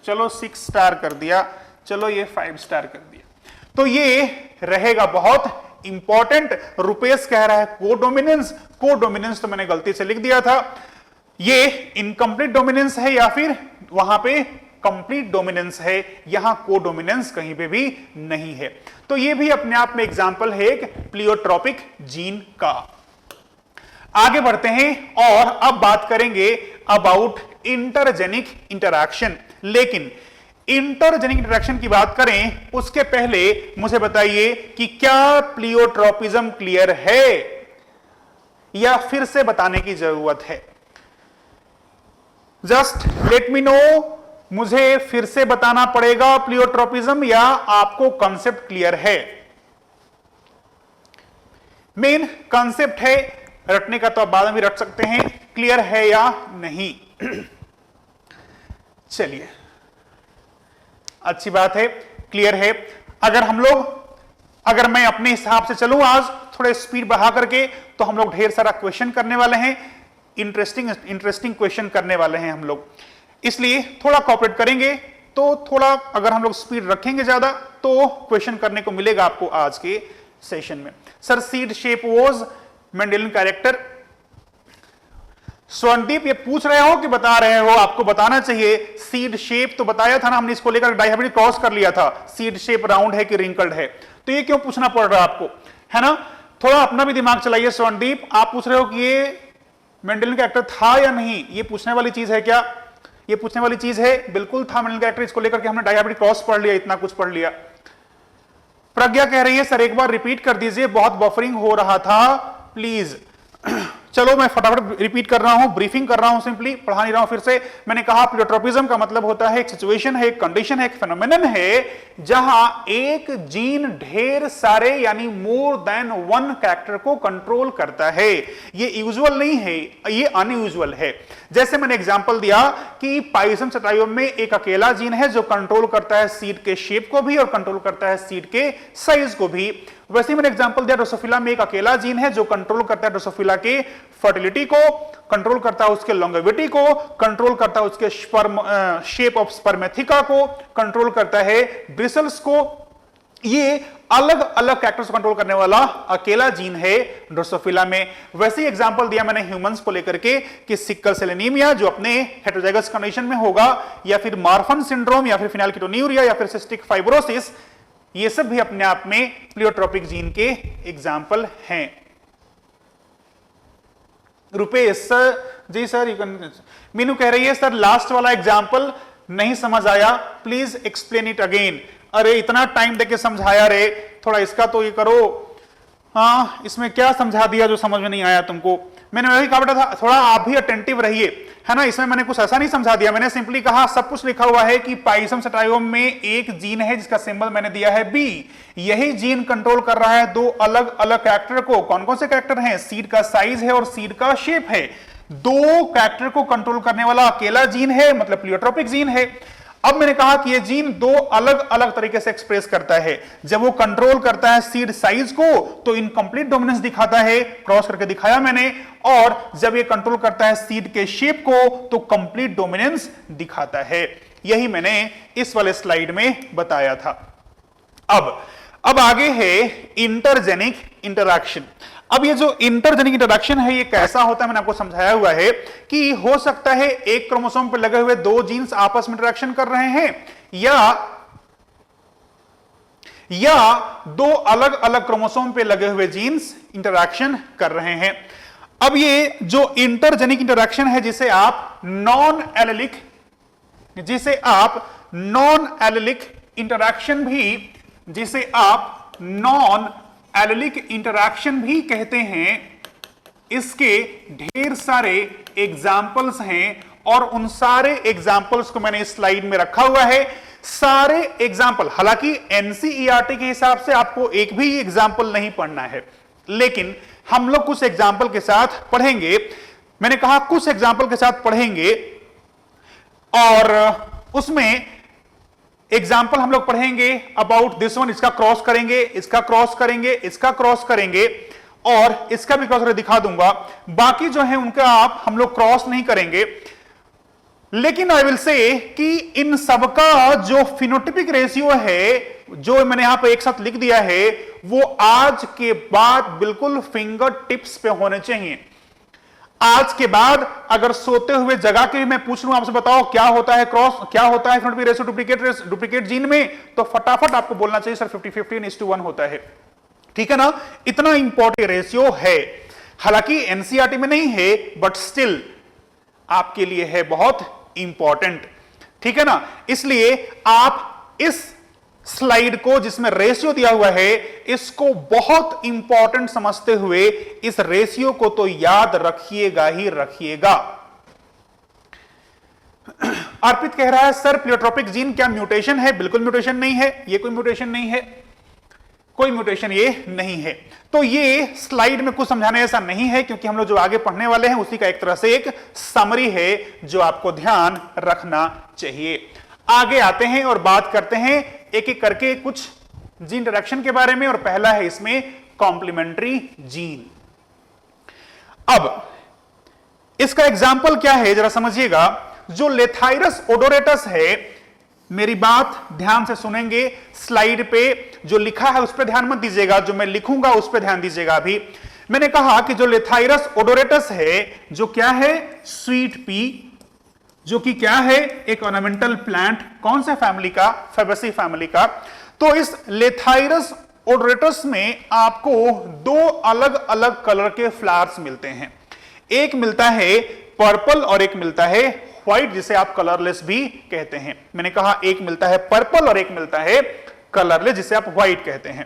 चलो 6 स्टार कर दिया, चलो ये 5 स्टार कर दिया। तो ये रहेगा बहुत इंपॉर्टेंट। रुपेश कह रहा है कोडोमिनेंस, कोडोमिनेंस तो मैंने गलती से लिख दिया था, ये इनकम्प्लीट डोमिनेंस है या फिर वहां पे कंप्लीट डोमिनेंस है, यहां कोडोमिनेंस कहीं पे भी नहीं है। तो ये भी अपने आप में एग्जांपल है एक प्लियोट्रोपिक जीन का। आगे बढ़ते हैं और अब बात करेंगे अबाउट इंटरजेनिक इंटरैक्शन। लेकिन इंटरजेनिक इंटरैक्शन की बात करें उसके पहले मुझे बताइए कि क्या प्लियोट्रोपिज्म क्लियर है या फिर से बताने की जरूरत है? जस्ट लेट मी नो, मुझे फिर से बताना पड़ेगा प्लियोट्रोपिज्म या आपको कॉन्सेप्ट क्लियर है? मेन कॉन्सेप्ट है, रटने का तो आप बाद में भी रट सकते हैं, क्लियर है या नहीं? चलिए, अच्छी बात है, क्लियर है। अगर मैं अपने हिसाब से चलूं आज थोड़े स्पीड बढ़ा करके, तो हम लोग ढेर सारा क्वेश्चन करने वाले हैं, इंटरेस्टिंग क्वेश्चन करने वाले हैं हम लोग, इसलिए थोड़ा कॉपरेट करेंगे। तो थोड़ा अगर हम लोग स्पीड रखेंगे ज्यादा तो क्वेश्चन करने को मिलेगा आपको आज के सेशन में। Sir seed shape was Mendelian character, Swarnadeep ये पूछ रहे हो कि बता रहे हो? आपको बताना चाहिए। सीड शेप तो बताया था ना हमने, इसको लेकर डायहेब्रिड क्रॉस कर लिया था। सीड शेप राउंड है कि रिंकल्ड है, तो ये क्यों पूछना पड़ रहा है आपको, है ना? थोड़ा अपना भी दिमाग चलाइए स्वर्णदीप। आप पूछ रहे हो कि ये मेंडेलियन कैरेक्टर था या नहीं, ये पूछने वाली चीज है क्या? ये पूछने वाली चीज है, बिल्कुल था मेंडेलियन कैरेक्टर। इसको लेकर के हमने डायहेब्रिड क्रॉस पढ़ लिया, इतना कुछ पढ़ लिया। प्रज्ञा कह रही है सर एक बार रिपीट कर दीजिए, बहुत बफरिंग हो रहा था प्लीज। चलो मैं फटाफट रिपीट कर रहा हूं, ब्रीफिंग कर रहा हूं, सिंपली पढ़ा नहीं रहा हूं फिर से। मैंने कहा प्लियोट्रोपिज्म का मतलब होता है एक सिचुएशन है, एक कंडीशन है, एक फेनोमेनन है जहां एक जीन ढेर सारे यानी मोर देन वन कैरेक्टर को कंट्रोल करता है। ये यूजुअल नहीं है, ये अनयूजुअल है। जैसे मैंने एग्जांपल दिया कि पाइसम सेटाइवम में एक अकेला जीन है जो कंट्रोल करता है सीड के शेप को भी और कंट्रोल करता है सीड के साइज को भी। वैसे मैंने एग्जांपल दिया ड्रोसोफिला में एक अकेला जीन है जो कंट्रोल करता है ड्रोसोफिला के फर्टिलिटी को, कंट्रोल करता है उसके लॉन्गेविटी को, कंट्रोल करता है उसके शेप ऑफ स्पर्मेथिका को, कंट्रोल करता है ब्रिसल्स को। ये अलग अलग कैरेक्टर्स को कंट्रोल करने वाला अकेला जीन है ड्रोसोफिला में। वैसे ही एग्जांपल दिया मैंने ह्यूमंस को लेकर के कि सिकल सेल एनीमिया जो अपने हेटेरोजाइगस कंडीशन में होगा, या फिर मार्फन सिंड्रोम, या फिर फिनाइलकीटोन्यूरिया, या फिर सिस्टिक फाइब्रोसिस, ये सब भी अपने आप में प्लियोट्रोपिक जीन के एग्जाम्पल हैं। रुपेश सर, जी सर, मीनू कह रही है सर लास्ट वाला एग्जाम्पल नहीं समझ आया, प्लीज एक्सप्लेन इट अगेन। अरे इतना टाइम देके समझाया रे, थोड़ा इसका तो ये करो। हाँ, इसमें क्या समझा दिया जो समझ में नहीं आया तुमको? मैंने वही कहा बेटा था, थोड़ा आप भी अटेंटिव रहिए, है ना। इसमें मैंने कुछ ऐसा नहीं समझा दिया, मैंने सिंपली कहा सब कुछ लिखा हुआ है कि पाइसम सेटाइवम में एक जीन है जिसका सिंबल मैंने दिया है बी। यही जीन कंट्रोल कर रहा है दो अलग अलग कैरेक्टर को। कौन कौन से कैरेक्टर हैं? सीड का साइज है और सीड का शेप है। दो कैरेक्टर को कंट्रोल करने वाला अकेला जीन है, मतलब प्लियोट्रोपिक जीन है। अब मैंने कहा कि ये जीन दो अलग अलग तरीके से एक्सप्रेस करता है। जब वो कंट्रोल करता है सीड साइज को तो इनकम्प्लीट डोमिनेंस दिखाता है, क्रॉस करके दिखाया मैंने, और जब ये कंट्रोल करता है सीड के शेप को तो कंप्लीट डोमिनेंस दिखाता है। यही मैंने इस वाले स्लाइड में बताया था। अब आगे है इंटरजेनिक इंटरैक्शन। अब ये जो इंटरजेनिक इंटरैक्शन है ये कैसा होता है मैंने आपको समझाया हुआ है कि हो सकता है एक क्रोमोसोम पर लगे हुए दो जीन्स आपस में इंटरैक्शन कर रहे हैं, या दो अलग अलग क्रोमोसोम पे लगे हुए जीन्स इंटरैक्शन कर रहे हैं। अब ये जो इंटरजेनिक इंटरैक्शन है जिसे आप नॉन एलिलिक इंटरैक्शन भी कहते हैं, इसके ढेर सारे एग्जाम्पल्स हैं और उन सारे एग्जाम्पल्स को मैंने इस स्लाइड में रखा हुआ है। सारे एग्जाम्पल, हालांकि एनसीईआरटी के हिसाब से आपको एक भी एग्जाम्पल नहीं पढ़ना है, लेकिन हम लोग कुछ एग्जाम्पल के साथ पढ़ेंगे। मैंने कहा कुछ एग्जाम्पल के साथ पढ़ेंगे और उसमें एग्जाम्पल हम लोग पढ़ेंगे अबाउट दिस वन, इसका क्रॉस करेंगे, इसका क्रॉस करेंगे, इसका क्रॉस करेंगे और इसका भी क्रॉस दिखा दूंगा। बाकी जो है उनका हम लोग क्रॉस नहीं करेंगे, लेकिन आई विल से कि इन सबका जो फिनोटिपिक रेशियो है, जो मैंने यहां पर एक साथ लिख दिया है, वो आज के बाद बिल्कुल फिंगर टिप्स पे होने चाहिए। आज के बाद अगर सोते हुए जगह के मैं पूछ लूं आपसे, बताओ क्या होता है क्रॉस, क्या होता है फिनोटिपिक रेशियो डुप्लीकेट जीन में, तो फटाफट आपको बोलना चाहिए सर 50-50 होता है। ठीक है ना, इतना इंपॉर्टेंट रेशियो है। हालांकि एनसीईआरटी में नहीं है, बट स्टिल आपके लिए है बहुत इंपॉर्टेंट। ठीक है ना, इसलिए आप इस स्लाइड को जिसमें रेशियो दिया हुआ है, इसको बहुत इंपॉर्टेंट समझते हुए इस रेशियो को तो याद रखिएगा ही रखिएगा। अर्पित कह रहा है सर प्लियोट्रोपिक जीन क्या म्यूटेशन है? बिल्कुल म्यूटेशन नहीं है, ये कोई म्यूटेशन नहीं है, कोई म्यूटेशन ये नहीं है। तो ये स्लाइड में कुछ समझाने ऐसा नहीं है, क्योंकि हम लोग जो आगे पढ़ने वाले हैं उसी का एक तरह से एक समरी है जो आपको ध्यान रखना चाहिए। आगे आते हैं और बात करते हैं एक एक करके कुछ जीन डायरेक्शन के बारे में, और पहला है इसमें कॉम्प्लीमेंट्री जीन। अब इसका एग्जाम्पल क्या है जरा समझिएगा। जो लेथाइरस ओडोरेटस है, मेरी बात ध्यान से सुनेंगे, स्लाइड पे जो लिखा है उस पर ध्यान मत दीजिएगा, जो मैं लिखूंगा उस पर ध्यान दीजिएगा। अभी मैंने कहा कि जो लेथाइरस ओडोरेटस है, जो क्या है, स्वीट पी, जो कि क्या है, एक ऑर्नामेंटल प्लांट, कौन सा फैमिली का, फेबेसी फैमिली का। तो इस लेथाइरस ओडोरेटस में आपको दो अलग अलग कलर के फ्लावर्स मिलते हैं। एक मिलता है पर्पल और एक मिलता है व्हाइट, जिसे आप कलरलेस भी कहते हैं। मैंने कहा एक मिलता है पर्पल और एक मिलता है कलरलेस, जिसे आप व्हाइट कहते हैं।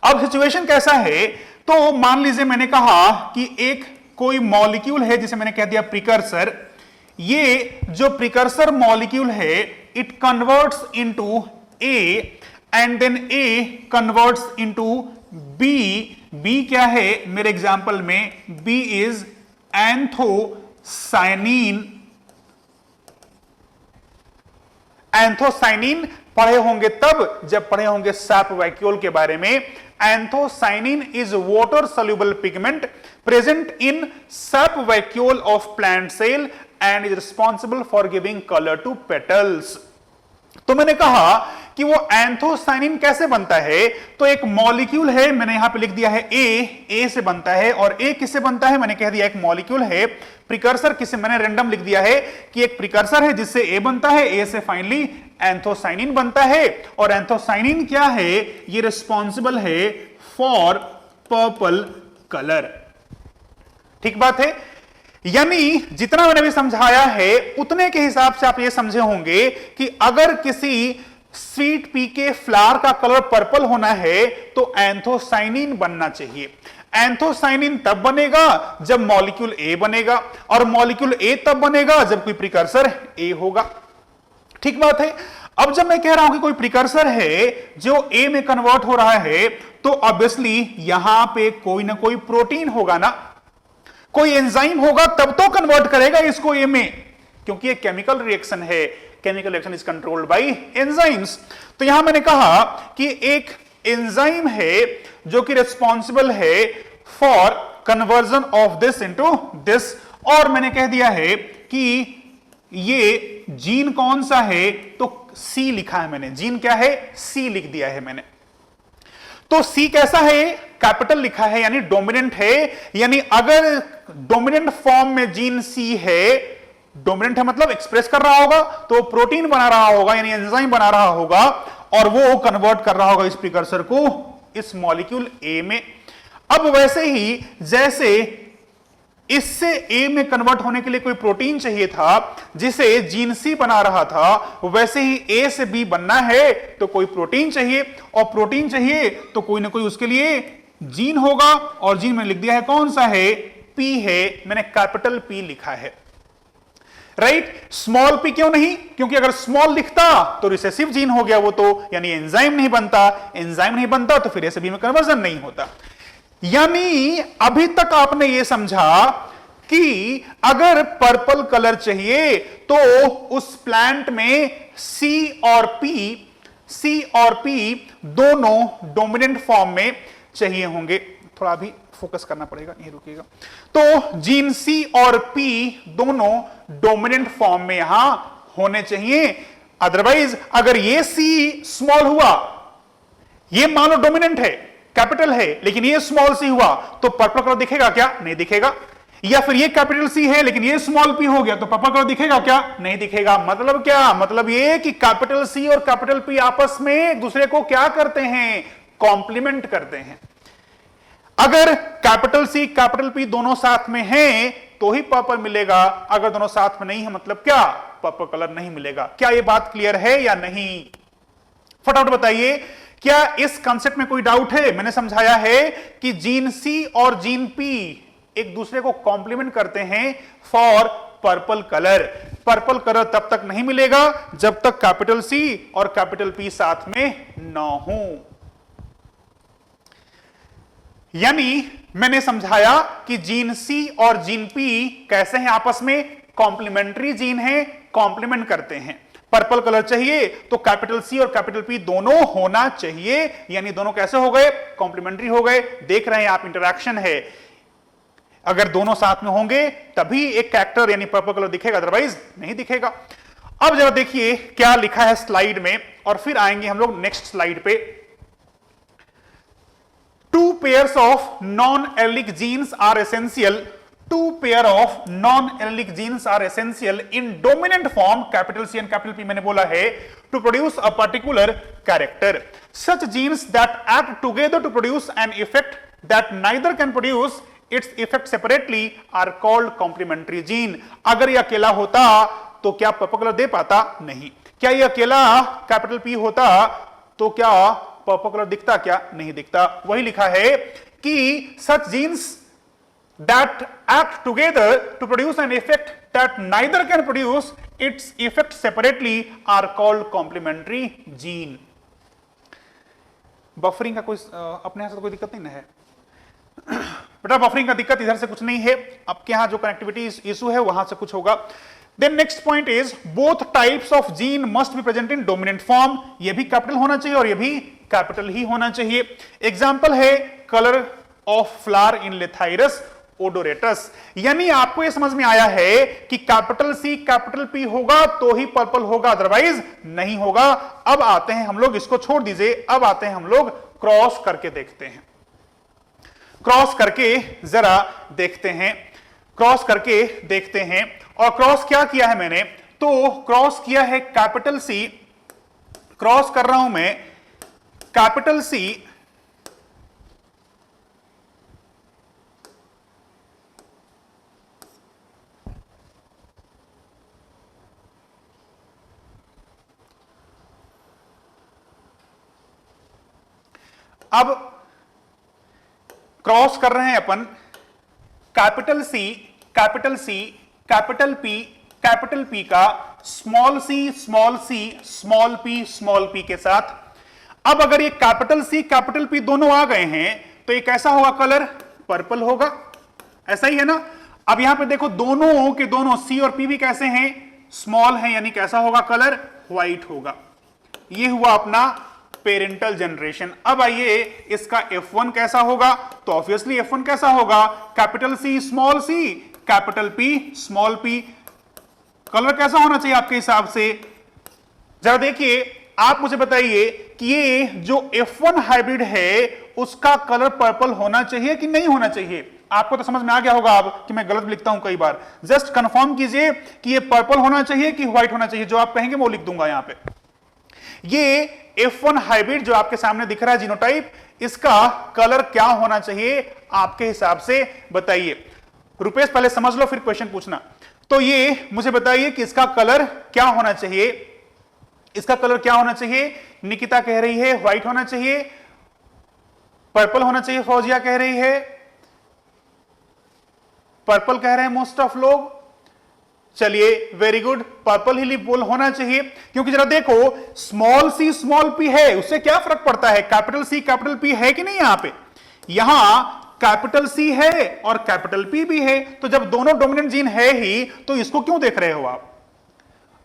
अब सिचुएशन कैसा है, तो मान लीजिए मैंने कहा कि एक कोई मॉलिक्यूल है जिसे मैंने कह दिया प्रिकर्सर। ये जो प्रिकर्सर मॉलिक्यूल है, it converts into A and then A converts into B. B क्या है मेरे एग्जांपल में, बी इज एंथोसाइनिन। एंथोसाइनिन पढ़े होंगे तब जब पढ़े होंगे सैप वैक्यूल के बारे में। Anthocyanin is water soluble pigment present in sap vacuole of plant cell and is responsible for giving color to petals। तो मैंने कहा कि वो एंथोसाइनिन कैसे बनता है, तो एक मॉलिक्यूल है, मैंने यहां पे लिख दिया है ए से बनता है, और ए किससे बनता है, मैंने कह दिया एक मॉलिक्यूल है। प्रिकर्सर किसे, मैंने रैंडम लिख दिया है कि एक प्रिकर्सर है जिससे ए बनता है, ए से फाइनली एंथोसाइनिन बनता है। और एंथोसाइनिन क्या है, ये रिस्पॉन्सिबल है फॉर पर्पल कलर। ठीक बात है, यानी जितना मैंने भी समझाया है उतने के हिसाब से आप ये समझे होंगे कि अगर किसी स्वीट पी के फ्लावर का कलर पर्पल होना है तो एंथोसाइनिन बनना चाहिए। एंथोसाइनिन तब बनेगा जब मॉलिक्यूल ए बनेगा, और मॉलिक्यूल ए तब बनेगा जब कोई प्रिकर्सर ए होगा। ठीक बात है। अब जब मैं कह रहा हूं कि कोई प्रिकर्सर है जो ए में कन्वर्ट हो रहा है, तो ऑब्वियसली यहां पे कोई ना कोई प्रोटीन होगा ना, कोई एंजाइम होगा, तब तो कन्वर्ट करेगा इसको ए में, क्योंकि ये केमिकल रिएक्शन है। Chemical reaction is controlled by enzymes. तो यहां मैंने कहा कि एक एंजाइम है जो कि रिस्पॉन्सिबल है for conversion of this into this, और मैंने कह दिया है कि ये जीन कौन सा है, तो सी लिखा है मैंने। जीन क्या है, सी लिख दिया है मैंने। तो सी कैसा है, कैपिटल लिखा है, यानी डोमिनेंट है। यानी अगर डोमिनेंट फॉर्म में जीन सी है, डोमिनेंट है मतलब एक्सप्रेस कर रहा होगा, तो प्रोटीन बना रहा होगा, यानी एंजाइम बना रहा होगा, और वो कन्वर्ट कर रहा होगा इस प्रिकर्सर को इस मॉलिक्यूल ए में। अब वैसे ही जैसे इससे ए में कन्वर्ट होने के लिए कोई प्रोटीन चाहिए था जिसे जीन सी बना रहा था, वैसे ही ए से बी बनना है तो कोई प्रोटीन चाहिए, और प्रोटीन चाहिए तो कोई ना कोई उसके लिए जीन होगा, और जीन मैंने लिख दिया है कौन सा है, पी है, मैंने कैपिटल पी लिखा है, राइट। स्मॉल पी क्यों नहीं, क्योंकि अगर स्मॉल लिखता तो रिसेसिव जीन हो गया वो तो, यानी एंजाइम नहीं बनता, एंजाइम नहीं बनता तो फिर ऐसे बी में कन्वर्जन नहीं होता। यानी अभी तक आपने ये समझा कि अगर पर्पल कलर चाहिए तो उस प्लांट में सी और पी दोनों डोमिनेंट फॉर्म में चाहिए होंगे। थोड़ा भी फोकस करना पड़ेगा, नहीं रुकिएगा। तो जीन सी और पी दोनों डोमिनेंट फॉर्म में यहां होने चाहिए। अदरवाइज अगर ये सी स्मॉल हुआ, ये मान लो डोमिनेंट है, कैपिटल है, लेकिन ये स्मॉल सी हुआ तो पर्पल कलर दिखेगा क्या, नहीं दिखेगा। या फिर ये कैपिटल सी है लेकिन ये स्मॉल पी हो गया तो पर्पल कलर दिखेगा क्या, नहीं दिखेगा। मतलब क्या, मतलब ये कि कैपिटल सी और कैपिटल पी आपस में एक दूसरे को क्या करते हैं, कॉम्प्लीमेंट करते हैं। अगर कैपिटल सी कैपिटल पी दोनों साथ में हैं तो ही पर्पल मिलेगा, अगर दोनों साथ में नहीं है मतलब क्या, पर्पल कलर नहीं मिलेगा। क्या यह बात क्लियर है या नहीं, फटाफट बताइए। क्या इस कंसेप्ट में कोई डाउट है? मैंने समझाया है कि जीन सी और जीन पी एक दूसरे को कॉम्प्लीमेंट करते हैं for purple colour. Purple colour तब तक नहीं मिलेगा जब तक कैपिटल सी और कैपिटल पी साथ में ना हो। यानी मैंने समझाया कि जीन सी और जीन पी कैसे हैं आपस में, कॉम्प्लीमेंट्री जीन है, कॉम्प्लीमेंट करते हैं। पर्पल कलर चाहिए तो कैपिटल सी और कैपिटल पी दोनों होना चाहिए, यानी दोनों कैसे हो गए, कॉम्प्लीमेंट्री हो गए। देख रहे हैं आप, इंटरैक्शन है। अगर दोनों साथ में होंगे तभी एक कैरेक्टर यानी पर्पल कलर दिखेगा, अदरवाइज नहीं दिखेगा। अब जरा देखिए क्या लिखा है स्लाइड में, और फिर आएंगे हम लोग नेक्स्ट स्लाइड पे। Two pairs of non-allelic genes are essential. Two pair of non-allelic genes are essential in dominant form, capital C and capital P मैंने बोला है, to produce a particular character. Such genes that act together to produce an effect that neither can produce its effect separately are called complementary gene. अगर ये अकेला होता तो क्या purple colour दे पाता? नहीं। क्या ये अकेला कैपिटल P होता तो क्या पर्पल कलर दिखता? क्या नहीं दिखता। वही लिखा है कि such genes that act together to produce an effect that neither can produce its effect separately are called complementary gene. Buffering का कोई अपने यहां से तो कोई दिक्कत नहीं ना है बेटा, बफरिंग का दिक्कत इधर से कुछ नहीं है, आपके यहां जो कनेक्टिविटी इशू है वहां से कुछ होगा। Then next point is both types of gene must be present in dominant form. ये भी कैपिटल होना चाहिए और ये भी कैपिटल ही होना चाहिए। एग्जाम्पल है colour of flower in Lathyrus ओडोरेटस। यानी आपको ये समझ में आया है कि कैपिटल सी कैपिटल पी होगा तो ही पर्पल होगा, अदरवाइज नहीं होगा। अब आते हैं हम लोग, इसको छोड़ दीजिए, अब आते हैं हम लोग क्रॉस करके देखते हैं। क्रॉस करके जरा देखते हैं, क्रॉस करके देखते हैं। और क्रॉस क्या किया है मैंने, तो क्रॉस किया है कैपिटल सी, क्रॉस कर रहा हूं मैं कैपिटल सी अब क्रॉस कर रहे हैं अपन capital C capital C capital P का small c small c small p के साथ। अब अगर ये कैपिटल सी कैपिटल पी दोनों आ गए हैं तो ये कैसा होगा कलर, पर्पल होगा, ऐसा ही है ना। अब यहां पे देखो दोनों के दोनों सी और पी भी कैसे हैं, स्मॉल हैं, यानी कैसा होगा कलर, व्हाइट होगा। ये हुआ अपना पेरेंटल जनरेशन। अब आइए इसका F1 कैसा होगा, तो ऑब्वियसली F1 कैसा होगा, capital C small c capital P small p. Colour कैसा होना चाहिए आपके हिसाब से, जरा देखिए आप मुझे बताइए कि ये जो F1 हाइब्रिड है उसका कलर पर्पल होना चाहिए कि नहीं होना चाहिए। आपको तो समझ में आ गया होगा अब कि मैं गलत लिखता हूं कई बार, जस्ट कंफर्म कीजिए कि ये पर्पल होना चाहिए कि व्हाइट होना चाहिए। जो आप कहेंगे वो लिख दूंगा यहां पे। ये F1 हाइब्रिड जो आपके सामने दिख रहा है जीनोटाइप, इसका कलर क्या होना चाहिए आपके हिसाब से बताइए। रुपेश पहले समझ लो फिर क्वेश्चन पूछना। तो ये मुझे बताइए कि इसका कलर क्या होना चाहिए, इसका कलर क्या होना चाहिए। निकिता कह रही है व्हाइट होना चाहिए, पर्पल होना चाहिए, फौजिया कह रही है, पर्पल कह रहे हैं मोस्ट ऑफ लोग। चलिए वेरी गुड, पर्पल ही बोल होना चाहिए, क्योंकि जरा देखो स्मॉल सी स्मॉल पी है, उससे क्या फर्क पड़ता है, कैपिटल सी कैपिटल पी है कि नहीं, यहां पे यहां कैपिटल सी है और कैपिटल पी भी है, तो जब दोनों डोमिनेंट जीन है ही तो इसको क्यों देख रहे हो आप?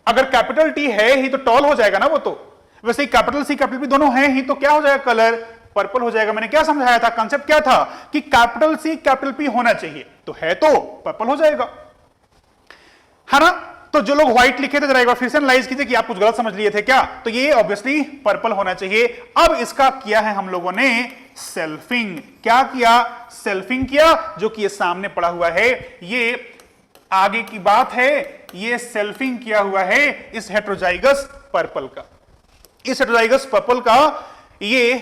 अगर कैपिटल टी है ही तो टॉल हो जाएगा ना वो, तो वैसे ही कैपिटल सी कैपिटल पी दोनों है ही तो क्या हो जाएगा, कलर पर्पल हो जाएगा। मैंने क्या समझाया था, कंसेप्ट क्या था कि कैपिटल सी कैपिटल पी होना चाहिए, तो है तो पर्पल हो जाएगा, है ना। तो जो लोग व्हाइट लिखे थे जरा एक बार फिर से एनालाइज कीजिए कि आप कुछ गलत समझ लिए थे क्या, तो ये ऑब्वियसली पर्पल होना चाहिए। अब इसका किया है हम लोगों ने सेल्फिंग, क्या किया, सेल्फिंग किया, जो कि ये सामने पड़ा हुआ है, ये आगे की बात है, ये सेल्फिंग किया हुआ है इस हेटेरोजाइगस पर्पल का, इस हेटेरोजाइगस पर्पल का ये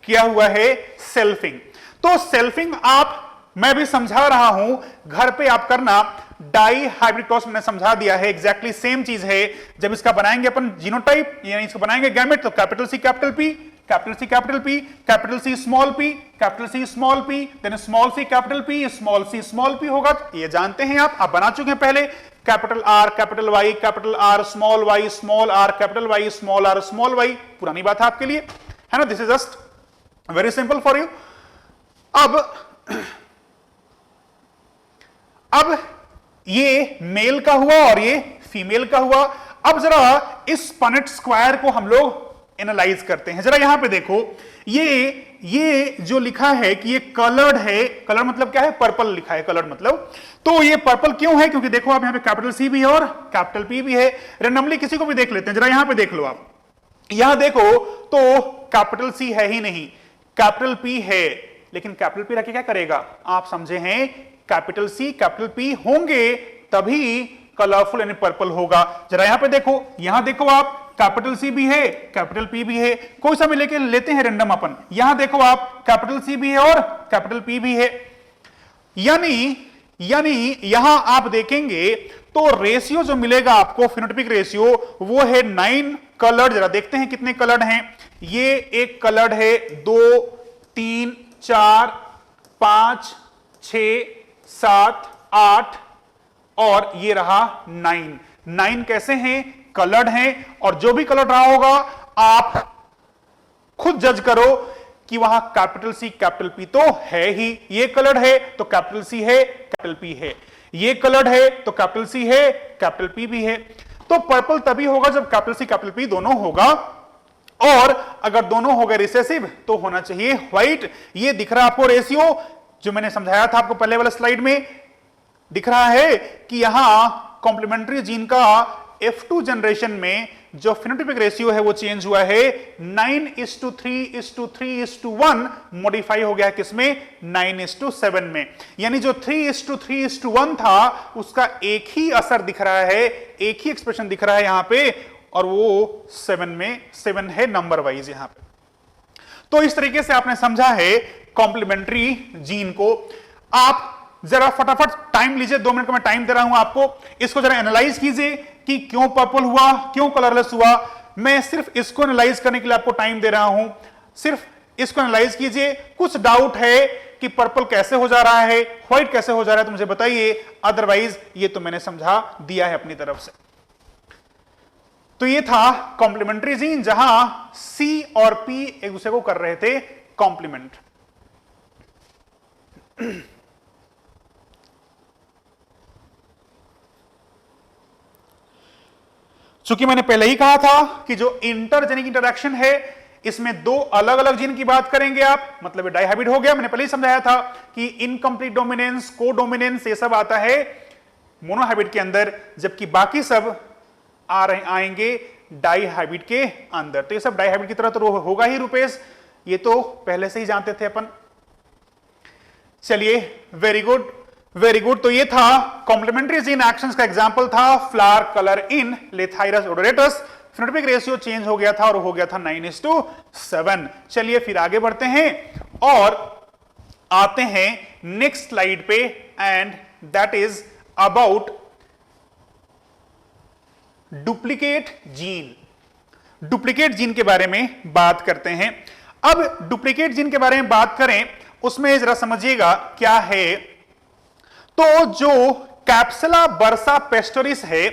किया हुआ है सेल्फिंग। तो सेल्फिंग आप, मैं भी समझा रहा हूं, घर पे आप करना। डाई हाइब्रिड क्रॉस मैंने समझा दिया है, एग्जैक्टली सेम चीज है। जब इसका बनाएंगे अपन जीनोटाइप, यानी इसको बनाएंगे गैमेट, तो capital C capital P, capital C capital P, capital C small p, capital C small p, then small c capital P, small c small p होगा, ये जानते हैं आप बना चुके हैं पहले। Capital R capital Y, capital R small y, small r capital Y, small r small y, पुरानी बात है आपके लिए, है ना। This is just very simple for you. अब ये मेल का हुआ और ये फीमेल का हुआ। अब जरा इस पनेट स्क्वायर को हम लोग एनालाइज करते हैं। जरा यहां पे देखो, ये जो लिखा है कि ये कलर्ड है, कलर मतलब क्या है, पर्पल लिखा है, कलर्ड मतलब, तो ये पर्पल क्यों है, क्योंकि देखो आप यहां पे कैपिटल सी भी है और कैपिटल पी भी है। रैंडमली किसी को भी देख लेते हैं, जरा यहां पे देख लो आप, यहां देखो तो कैपिटल सी है ही नहीं, कैपिटल पी है, लेकिन कैपिटल पी रख के क्या करेगा, आप समझे हैं, कैपिटल सी कैपिटल पी होंगे तभी कलरफुल यानी पर्पल होगा। जरा यहां पे देखो, यहां देखो आप, कैपिटल सी भी है कैपिटल पी भी है, कोई सा भी लेके लेते हैं रैंडम अपन, यहां देखो आप कैपिटल सी भी है और कैपिटल पी भी है, यानी यहां आप देखेंगे तो रेशियो जो मिलेगा आपको, फिनोटाइपिक रेशियो, वो है 9 कलर्ड। जरा देखते हैं कितने कलर्ड हैं, ये एक कलर्ड है, 2 3 4 5 6 7 8 और ये रहा 9 कैसे हैं, कलर्ड हैं, और जो भी कलर्ड रहा होगा आप खुद जज करो कि वहां कैपिटल सी कैपिटल पी तो है ही, ये कलर्ड है तो कैपिटल सी है कैपिटल पी है, ये कलर्ड है तो कैपिटल सी है कैपिटल पी भी है। तो पर्पल तभी होगा जब कैपिटल सी कैपिटल पी दोनों होगा, और अगर दोनों हो गए रिसेसिव तो होना चाहिए व्हाइट। ये दिख रहा है आपको रेशियो, जो मैंने समझाया था आपको पहले वाले स्लाइड में, दिख रहा है कि यहां कॉम्प्लीमेंट्री जीन का F2 जनरेशन में जो फिनोटाइपिक रेशियो है वो चेंज हुआ है, 9:3:3:1 मॉडिफाई हो गया है किसमें, 9:7 में। यानी जो 3:3:1 था उसका एक ही असर दिख रहा है, एक ही एक्सप्रेशन दिख रहा है यहां पे, और वो 7 में 7 है नंबर वाइज यहां पे। तो इस तरीके से आपने समझा है कॉम्प्लीमेंट्री जीन को। आप जरा फटाफट टाइम लीजिए, 2 मिनट का मैं टाइम दे रहा हूं आपको, इसको जरा एनालाइज कीजिए कि क्यों पर्पल हुआ, क्यों कलरलेस हुआ। मैं सिर्फ इसको एनालाइज करने के लिए आपको टाइम दे रहा हूं, सिर्फ इसको एनालाइज कीजिए। कुछ डाउट है कि पर्पल कैसे हो जा रहा है, व्हाइट कैसे हो जा रहा है, तो मुझे बताइए, अदरवाइज ये तो मैंने समझा दिया है अपनी तरफ से। तो ये था कॉम्प्लीमेंट्री जीन, जहां सी और पी एक दूसरे को कर रहे थे कॉम्प्लीमेंट। चूंकि मैंने पहले ही कहा था कि जो इंटरजेनिक इंटरैक्शन है इसमें 2 अलग अलग जीन की बात करेंगे आप, मतलब डाइहाइब्रिड हो गया। मैंने पहले ही समझाया था कि इनकम्प्लीट डोमिनेंस, को डोमिनेंस, ये सब आता है मोनोहाइब्रिड के अंदर, जबकि बाकी सब आएंगे डाइहाइब्रिड के अंदर। तो ये सब डाइहाइब्रिड की तरह तो होगा ही रुपेश, ये तो पहले से ही जानते थे अपन। चलिए वेरी गुड वेरी गुड। तो ये था कॉम्प्लीमेंट्री जीन एक्शंस का एग्जांपल था flower colour in Lathyrus odoratus. Phenotypic ratio change हो गया था और हो गया था 9:7। चलिए फिर आगे बढ़ते हैं और आते हैं नेक्स्ट स्लाइड पे, and that is about duplicate gene. Duplicate gene के बारे में बात करते हैं। अब डुप्लीकेट जीन के बारे में बात करें, उसमें जरा समझिएगा क्या है। तो जो कैप्सुला बर्सा पेस्टोरिस है,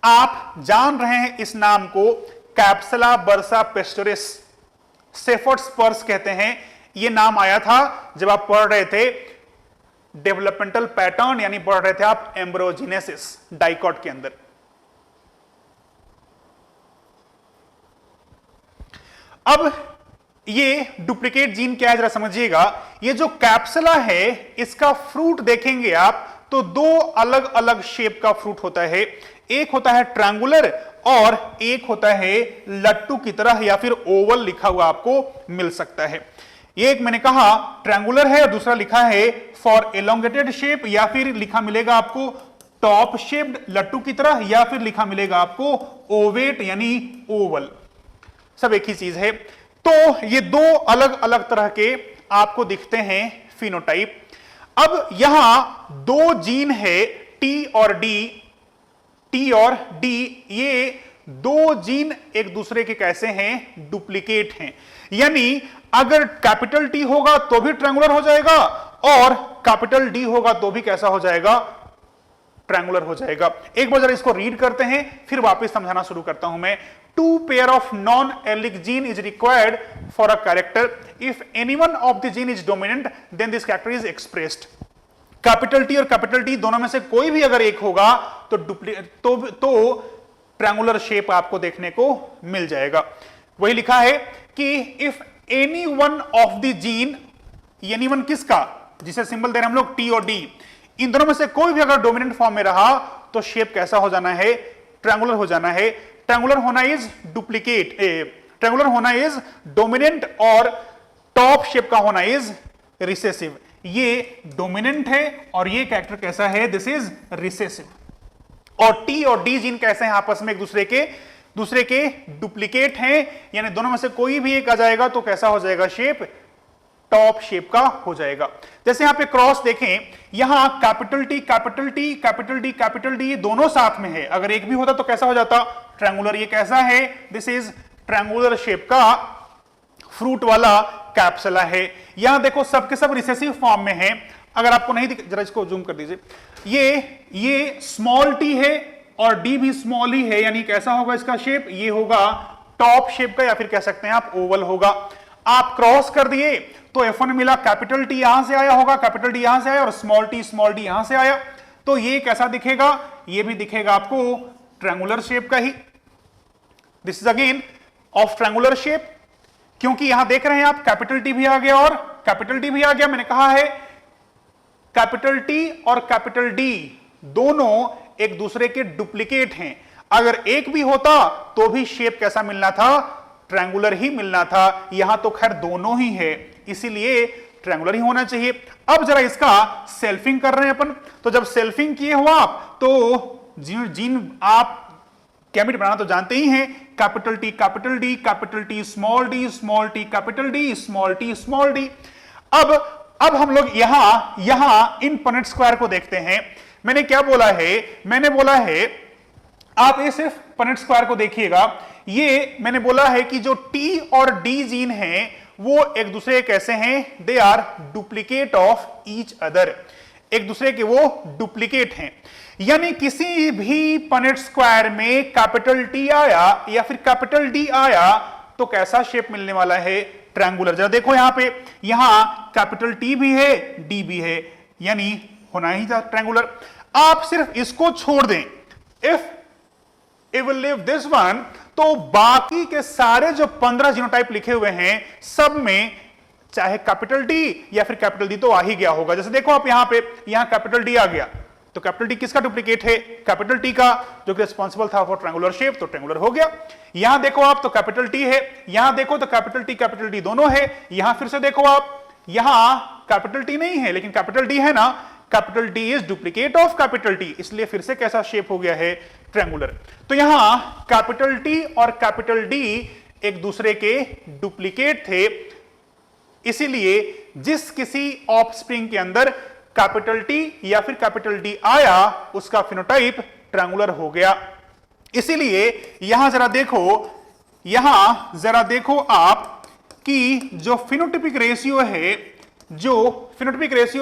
आप जान रहे हैं इस नाम को, कैप्सुला बर्सा पेस्टोरिस, सेफर्ड स्पर्स कहते हैं। यह नाम आया था जब आप पढ़ रहे थे डेवलपमेंटल पैटर्न, यानी पढ़ रहे थे आप एम्ब्रोजेनेसिस डाइकॉट के अंदर। अब ये डुप्लीकेट जीन क्या है जरा समझिएगा। ये जो कैप्सुला है, इसका फ्रूट देखेंगे आप तो दो अलग अलग शेप का फ्रूट होता है। एक होता है ट्रायंगुलर और एक होता है लट्टू की तरह या फिर ओवल लिखा हुआ आपको मिल सकता है। एक मैंने कहा ट्रायंगुलर है और दूसरा लिखा है फॉर एलोंगेटेड शेप, या फिर लिखा मिलेगा आपको टॉप शेप्ड लट्टू की तरह, या फिर लिखा मिलेगा आपको ओवेट यानी ओवल, सब एक ही चीज है। तो ये दो अलग अलग तरह के आपको दिखते हैं फिनोटाइप। अब यहां दो जीन है टी और डी, ये दो जीन एक दूसरे के कैसे हैं, डुप्लीकेट हैं। यानी अगर कैपिटल टी होगा तो भी ट्रायंगुलर हो जाएगा और कैपिटल डी होगा तो भी कैसा हो जाएगा, ट्रायंगुलर हो जाएगा। एक बार जरा इसको रीड करते हैं, फिर वापस समझाना शुरू करता हूं मैं। Two pair of non allelic gene is required for a character. If any one of the gene is dominant then this character is expressed. Capital T और कैपिटल टी दोनों में से कोई भी अगर एक होगा तो ट्रायंगुलर शेप आपको देखने को मिल जाएगा। वही लिखा है कि if any one of the gene, any one किसका, जिसे सिंबल दे रहे हैं हम लोग टी और डी, इन दोनों में से कोई भी अगर डोमिनेंट फॉर्म में रहा तो शेप कैसा हो जाना है, ट्रायंगुलर हो जाना है। ट्रायंगुलर होना इज डुप्लीकेट, ट्रायंगुलर होना इज डोमिनेंट और टॉप शेप का होना इज रिसेसिव। ये डोमिनेंट है और ये कैरेक्टर कैसा है, दिस इज रिसेसिव। और टी और डी जीन कैसे हैं आपस में एक दूसरे के डुप्लीकेट हैं, यानी दोनों में से कोई भी एक आ जाएगा तो कैसा हो जाएगा, शेप टॉप शेप का हो जाएगा। जैसे यहां पे क्रॉस देखें, यहां capital T capital T capital D capital D, ये दोनों साथ में है। अगर एक भी होता तो कैसा हो जाता, ट्रायंगुलर। ये कैसा है, दिस इज ट्रायंगुलर शेप का फ्रूट वाला कैप्सुला है। यहां देखो सबके सब रिसेसिव फॉर्म में है। अगर आपको नहीं दिख, जरा इसको जूम कर दीजिए, ये स्मॉल टी है और डी भी स्मॉल ही है, यानी कैसा होगा इसका शेप, ये होगा टॉप शेप का, या फिर कह सकते हैं आप ओवल होगा। आप क्रॉस कर दिए तो F1 मिला, कैपिटल टी यहां से आया होगा, कैपिटल डी यहां से आया और स्मॉल डी यहां से आया, तो ये कैसा दिखेगा, ये भी दिखेगा आपको ट्रायंगुलर शेप का ही। This is again of triangular shape, क्योंकि यहां देख रहे हैं आप कैपिटल टी भी आ गया और कैपिटल डी भी आ गया। मैंने कहा है कैपिटल टी और कैपिटल डी दोनों एक दूसरे के डुप्लीकेट हैं। अगर एक भी होता तो भी शेप कैसा मिलना था, ट्रायंगुलर ही मिलना था। यहां तो खैर दोनों ही है, इसीलिए ट्रायंगुलर ही होना चाहिए। अब जरा इसका सेल्फिंग कर रहे हैं अपन, तो जब सेल्फिंग किए हो आप तो जीन आप गैमेट बनाना तो जानते ही हैं, capital T capital D small T capital D small D. अब हम लोग यहां इन पनेट स्क्वायर को देखते हैं। मैंने क्या बोला है, मैंने बोला है आप ये सिर्फ पनेट स्क्वायर को देखिएगा। ये मैंने बोला है कि जो टी और डी जीन हैं वो एक दूसरे कैसे हैं, they are duplicate of each other, एक दूसरे के वो डुप्लीकेट हैं। यानी किसी भी पनेट स्क्वायर में कैपिटल टी आया या फिर कैपिटल डी आया तो कैसा शेप मिलने वाला है, ट्रायंगुलर। जरा देखो यहां पे, यहां कैपिटल टी भी है डी भी है, यानी होना ही था ट्रायंगुलर। आप सिर्फ इसको छोड़ दें, if it will leave this one, तो बाकी के सारे जो 15 जीनोटाइप लिखे हुए हैं सब में चाहे कैपिटल डी या फिर कैपिटल डी तो आ ही गया होगा। जैसे देखो आप यहां पे, यहां कैपिटल डी आ गया तो कैपिटल डी किसका डुप्लीकेट है, कैपिटल टी का, जो कि रिस्पॉन्सिबल था फॉर ट्रायंगुलर शेप, तो ट्रायंगुलर हो गया। यहां देखो आप तो कैपिटल टी है, यहां देखो तो कैपिटल टी दोनों है। यहां फिर से देखो आप, यहां कैपिटल टी नहीं है लेकिन कैपिटल डी है ना, capital D is duplicate of capital T, इसलिए फिर से कैसा शेप हो गया है, ट्रायंगुलर। तो यहां कैपिटल टी और कैपिटल डी एक दूसरे के डुप्लीकेट थे, इसीलिए जिस किसी ऑफस्प्रिंग के अंदर कैपिटल टी या फिर कैपिटल डी आया उसका फिनोटाइप ट्रायंगुलर हो गया। इसीलिए यहां जरा देखो आप कि जो फिनोटिपिक रेशियो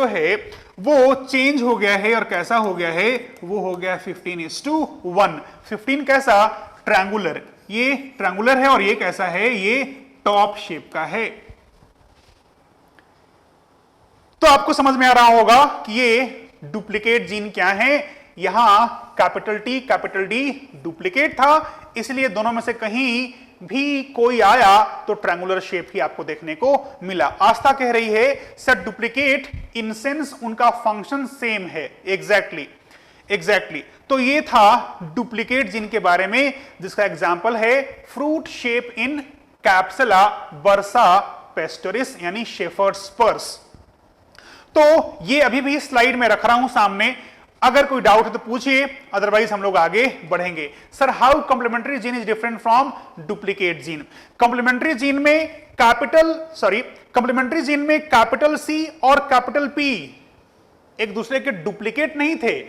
है वो चेंज हो गया है और कैसा हो गया है, वो हो गया 15:1। 15 कैसा, ट्रायंगुलर, ये ट्रायंगुलर है और ये कैसा है, ये टॉप शेप का है। तो आपको समझ में आ रहा होगा कि ये डुप्लीकेट जीन क्या है। यहां capital T capital D duplicate था, इसलिए दोनों में से कहीं भी कोई आया तो ट्रायंगुलर शेप ही आपको देखने को मिला। आस्था कह रही है सर डुप्लीकेट इन सेंस उनका फंक्शन सेम है। एग्जैक्टली। तो ये था डुप्लीकेट जीन के बारे में, जिसका एग्जांपल है फ्रूट शेप इन कैप्सुला बर्सा पेस्टोरिस यानी शेफर्ड्स पर्स। तो ये अभी भी स्लाइड में रख रहा हूं सामने, अगर कोई डाउट है तो पूछिए, अदरवाइज हम लोग आगे बढ़ेंगे। Sir how complementary gene is different from duplicate gene. Complementary gene में कैपिटल सी और कैपिटल पी एक दूसरे के डुप्लीकेट नहीं थे,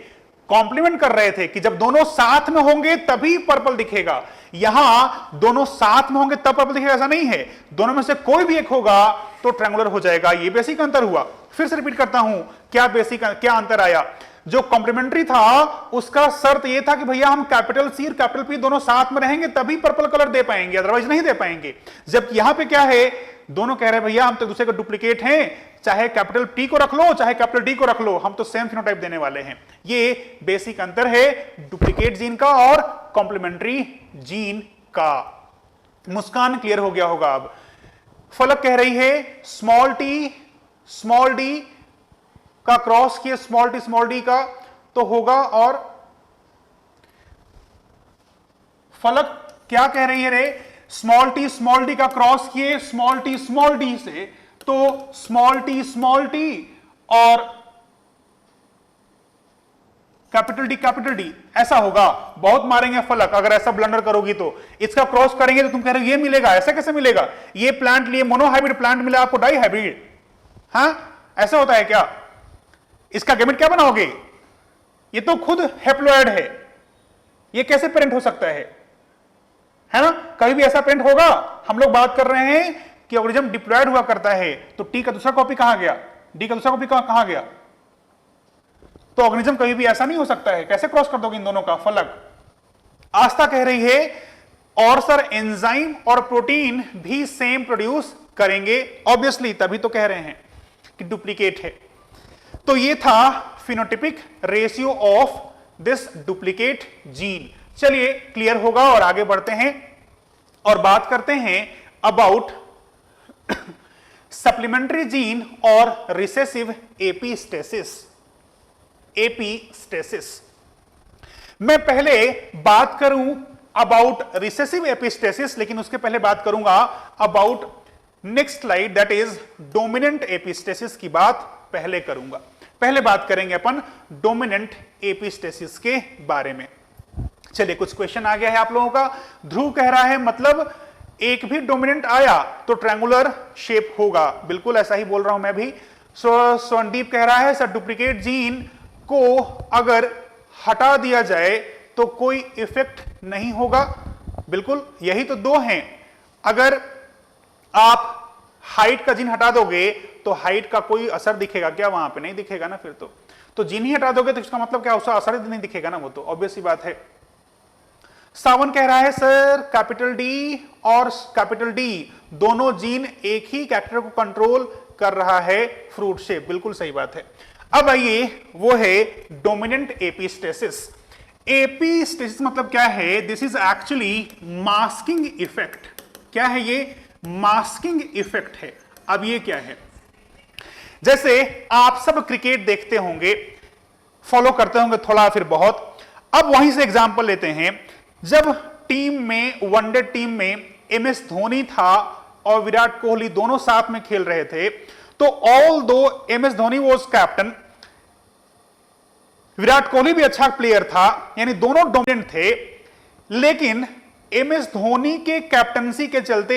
कॉम्प्लीमेंट कर रहे थे कि जब दोनों साथ में होंगे तभी पर्पल दिखेगा। यहां दोनों साथ में होंगे तब पर्पल दिखेगा, ऐसा नहीं है। दोनों में से कोई भी एक होगा तो ट्रायंगुलर हो जाएगा। ये बेसिक अंतर हुआ। फिर से रिपीट करता हूं, क्या अंतर आया। जो कॉम्प्लीमेंट्री था उसका शर्त यह था कि भैया हम कैपिटल सी और कैपिटल पी दोनों साथ में रहेंगे तभी पर्पल कलर दे पाएंगे, अदरवाइज नहीं दे पाएंगे। जबकि यहां पे क्या है, दोनों कह रहे हैं भैया हम तो दूसरे का डुप्लीकेट हैं, चाहे कैपिटल टी को रख लो चाहे कैपिटल डी को रख लो, हम तो सेम फिनोटाइप देने वाले हैं। ये बेसिक अंतर है डुप्लीकेट जीन का और कॉम्प्लीमेंट्री जीन का। मुस्कान क्लियर हो गया होगा। अब फलक कह रही है स्मॉल डी का क्रॉस किए स्मॉल डी का तो होगा, और फलक क्या कह रही है रे, स्मॉल डी का क्रॉस किए स्मॉल डी से तो स्मॉल टी और कैपिटल डी ऐसा होगा। बहुत मारेंगे फलक अगर ऐसा ब्लंडर करोगी तो। इसका क्रॉस करेंगे तो तुम कह रहे हो ये मिलेगा, ऐसा कैसे मिलेगा, ये प्लांट लिए मोनोहाइब्रिड प्लांट मिला आपको डाई हाइब्रिड, हाँ ऐसा होता है क्या। इसका गैमेट क्या बनाओगे, ये तो खुद हैप्लॉइड है, ये कैसे पेरेंट हो सकता है ना। कभी भी ऐसा पेरेंट होगा। हम लोग बात कर रहे हैं कि ऑर्गेनिज्म डिप्लॉयड हुआ करता है, तो टी का दूसरा कॉपी कहां गया, डी का दूसरा कॉपी कहां गया। तो ऑर्गेनिज्म कभी भी ऐसा नहीं हो सकता है, कैसे क्रॉस कर दोगे इन दोनों का। फलक आस्था कह रही है और सर एंजाइम और प्रोटीन भी सेम प्रोड्यूस करेंगे, ऑब्वियसली तभी तो कह रहे हैं कि डुप्लीकेट है। तो ये था phenotypic ratio of this duplicate gene. चलिए क्लियर होगा और आगे बढ़ते हैं और बात करते हैं अबाउट सप्लीमेंट्री जीन और रिसेसिव एपिस्टेसिस। मैं पहले बात करूं अबाउट रिसेसिव एपिस्टेसिस, लेकिन उसके पहले बात करूंगा about next slide that is dominant epistasis की बात पहले करूंगा। पहले बात करेंगे अपन डोमिनेंट एपिस्टेसिस के बारे में। चलिए कुछ क्वेश्चन आ गया है आप लोगों का। ध्रुव कह रहा है मतलब एक भी डोमिनेंट आया तो ट्रायंगुलर शेप होगा, बिल्कुल ऐसा ही बोल रहा हूं मैं भी। स्वनदीप कह रहा है सर डुप्लीकेट जीन को अगर हटा दिया जाए तो कोई इफेक्ट नहीं होगा, बिल्कुल यही तो दो हैं। अगर आप हाइट का जीन हटा दोगे तो हाइट का कोई असर दिखेगा क्या, वहां पे नहीं दिखेगा ना। फिर तो जीन ही हटा दोगे तो इसका मतलब क्या, उसका असर ही नहीं दिखेगा ना, वो तो ऑब्वियस सी बात है। सावन कह रहा है सर कैपिटल डी और कैपिटल डी दोनों जीन एक ही कैरेक्टर को कंट्रोल कर रहा है, फ्रूट शेप, बिल्कुल सही बात है। अब आइए वो है डोमिनेंट एपिस्टेसिस। एपिस्टेसिस मतलब क्या है, this is actually masking effect. क्या है ये, मास्किंग इफेक्ट है। अब ये क्या है, जैसे आप सब क्रिकेट देखते होंगे, फॉलो करते होंगे थोड़ा फिर बहुत। अब वहीं से एग्जांपल लेते हैं, जब टीम में वनडे टीम में एमएस धोनी था और विराट कोहली दोनों साथ में खेल रहे थे, तो ऑल दो MS Dhoni was captain, Virat Kohli भी अच्छा प्लेयर था, यानी दोनों डोमिनेंट थे, लेकिन एमएस धोनी के कैप्टनसी के चलते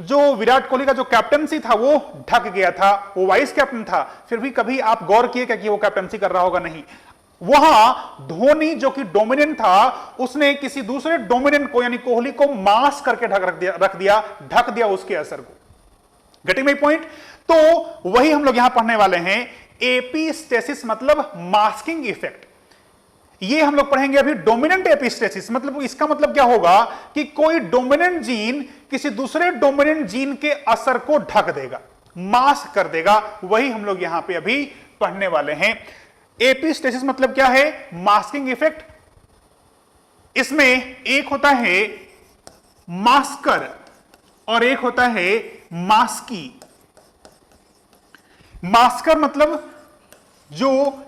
जो विराट कोहली का जो कैप्टनसी था वो ढक गया था, वो वाइस कैप्टन था। फिर भी कभी आप गौर किए क्या कि वो कैप्टनसी कर रहा होगा, नहीं। वहां धोनी जो कि डोमिनेंट था, उसने किसी दूसरे डोमिनेंट को यानी कोहली को मास्क करके ढक दिया उसके असर को। Getting my point? तो वही हम लोग यहां पढ़ने वाले हैं, एपिस्टेसिस मतलब मास्किंग इफेक्ट। ये हम लोग पढ़ेंगे अभी डोमिनेंट एपिस्टेसिस, मतलब इसका मतलब क्या होगा कि कोई डोमिनेंट जीन किसी दूसरे डोमिनेंट जीन के असर को ढक देगा, मास्क कर देगा। वही हम लोग यहां पे अभी पढ़ने वाले हैं। एपिस्टेसिस मतलब क्या है? Masking effect. इसमें एक होता है मास्कर और एक होता है मास्की। मास्कर मतलब जो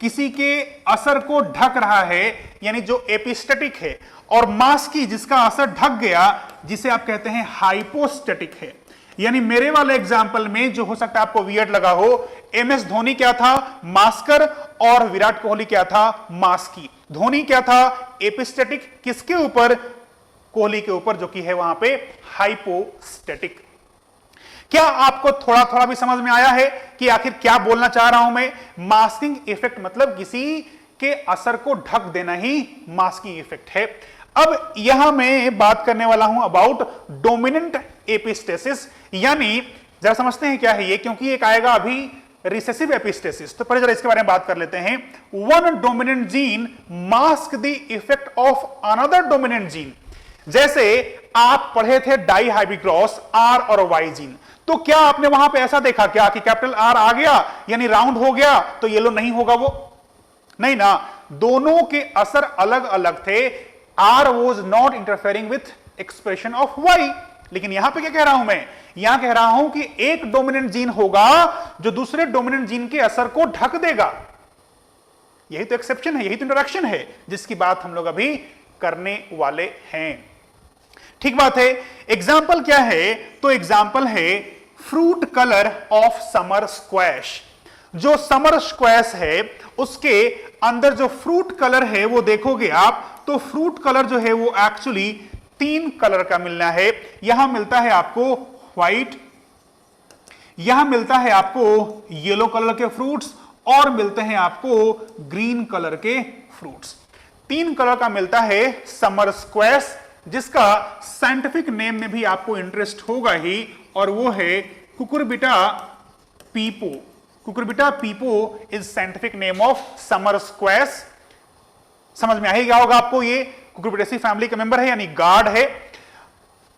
किसी के असर को ढक रहा है, यानी जो एपिस्टेटिक है, और मास्की जिसका असर ढक गया, जिसे आप कहते हैं हाइपोस्टेटिक है। यानी मेरे वाले एग्जाम्पल में जो हो सकता है आपको वियर्ड लगा हो, एमएस धोनी क्या था? मास्कर, और विराट कोहली क्या था? मास्की। धोनी क्या था? एपिस्टेटिक, किसके ऊपर? कोहली के ऊपर, जो कि है वहां पे हाइपोस्टेटिक। क्या आपको थोड़ा थोड़ा भी समझ में आया है कि आखिर क्या बोलना चाह रहा हूं मैं? मास्किंग इफेक्ट मतलब किसी के असर को ढक देना ही मास्किंग इफेक्ट है। अब यहां मैं बात करने वाला हूं अबाउट डोमिनेंट एपिस्टेसिस, यानी जरा समझते हैं क्या है ये, क्योंकि एक आएगा अभी रिसेसिव एपिस्टेसिस। तो पहले जरा इसके बारे में बात कर लेते हैं। One dominant gene mask the effect of another dominant gene. जैसे आप पढ़े थे डाई हाइब्रिड क्रॉस आर और वाई जीन, तो क्या आपने वहां पे ऐसा देखा क्या कि कैपिटल आर आ गया यानी राउंड हो गया तो येलो नहीं होगा? वो नहीं ना, दोनों के असर अलग अलग थे। R was not interfering with expression of Y. लेकिन यहां पे क्या कह रहा हूं मैं? यहां कह रहा हूं कि एक डोमिनेंट जीन होगा जो दूसरे डोमिनेंट जीन के असर को ढक देगा। यही तो एक्सेप्शन है, यही तो इंटरैक्शन है जिसकी बात हम लोग अभी करने वाले हैं। ठीक बात है। एग्जाम्पल क्या है? तो एग्जाम्पल है fruit colour of summer squash. जो समर स्क्वैश है उसके अंदर जो फ्रूट कलर है वो देखोगे आप, तो फ्रूट कलर जो है वो एक्चुअली 3 कलर का मिलना है। यहां मिलता है आपको व्हाइट, यहां मिलता है आपको येलो कलर के फ्रूट्स, और मिलते हैं आपको ग्रीन कलर के फ्रूट्स। 3 कलर का मिलता है समर स्क्वैश, जिसका साइंटिफिक नेम में भी आपको इंटरेस्ट होगा ही, और वो है Cucurbita pepo. Cucurbita pepo is scientific name of summer squash. समझ में आ ही गया होगा आपको, ये कुकुरबिटेसी फैमिली का मेंबर है, यानी गार्ड है।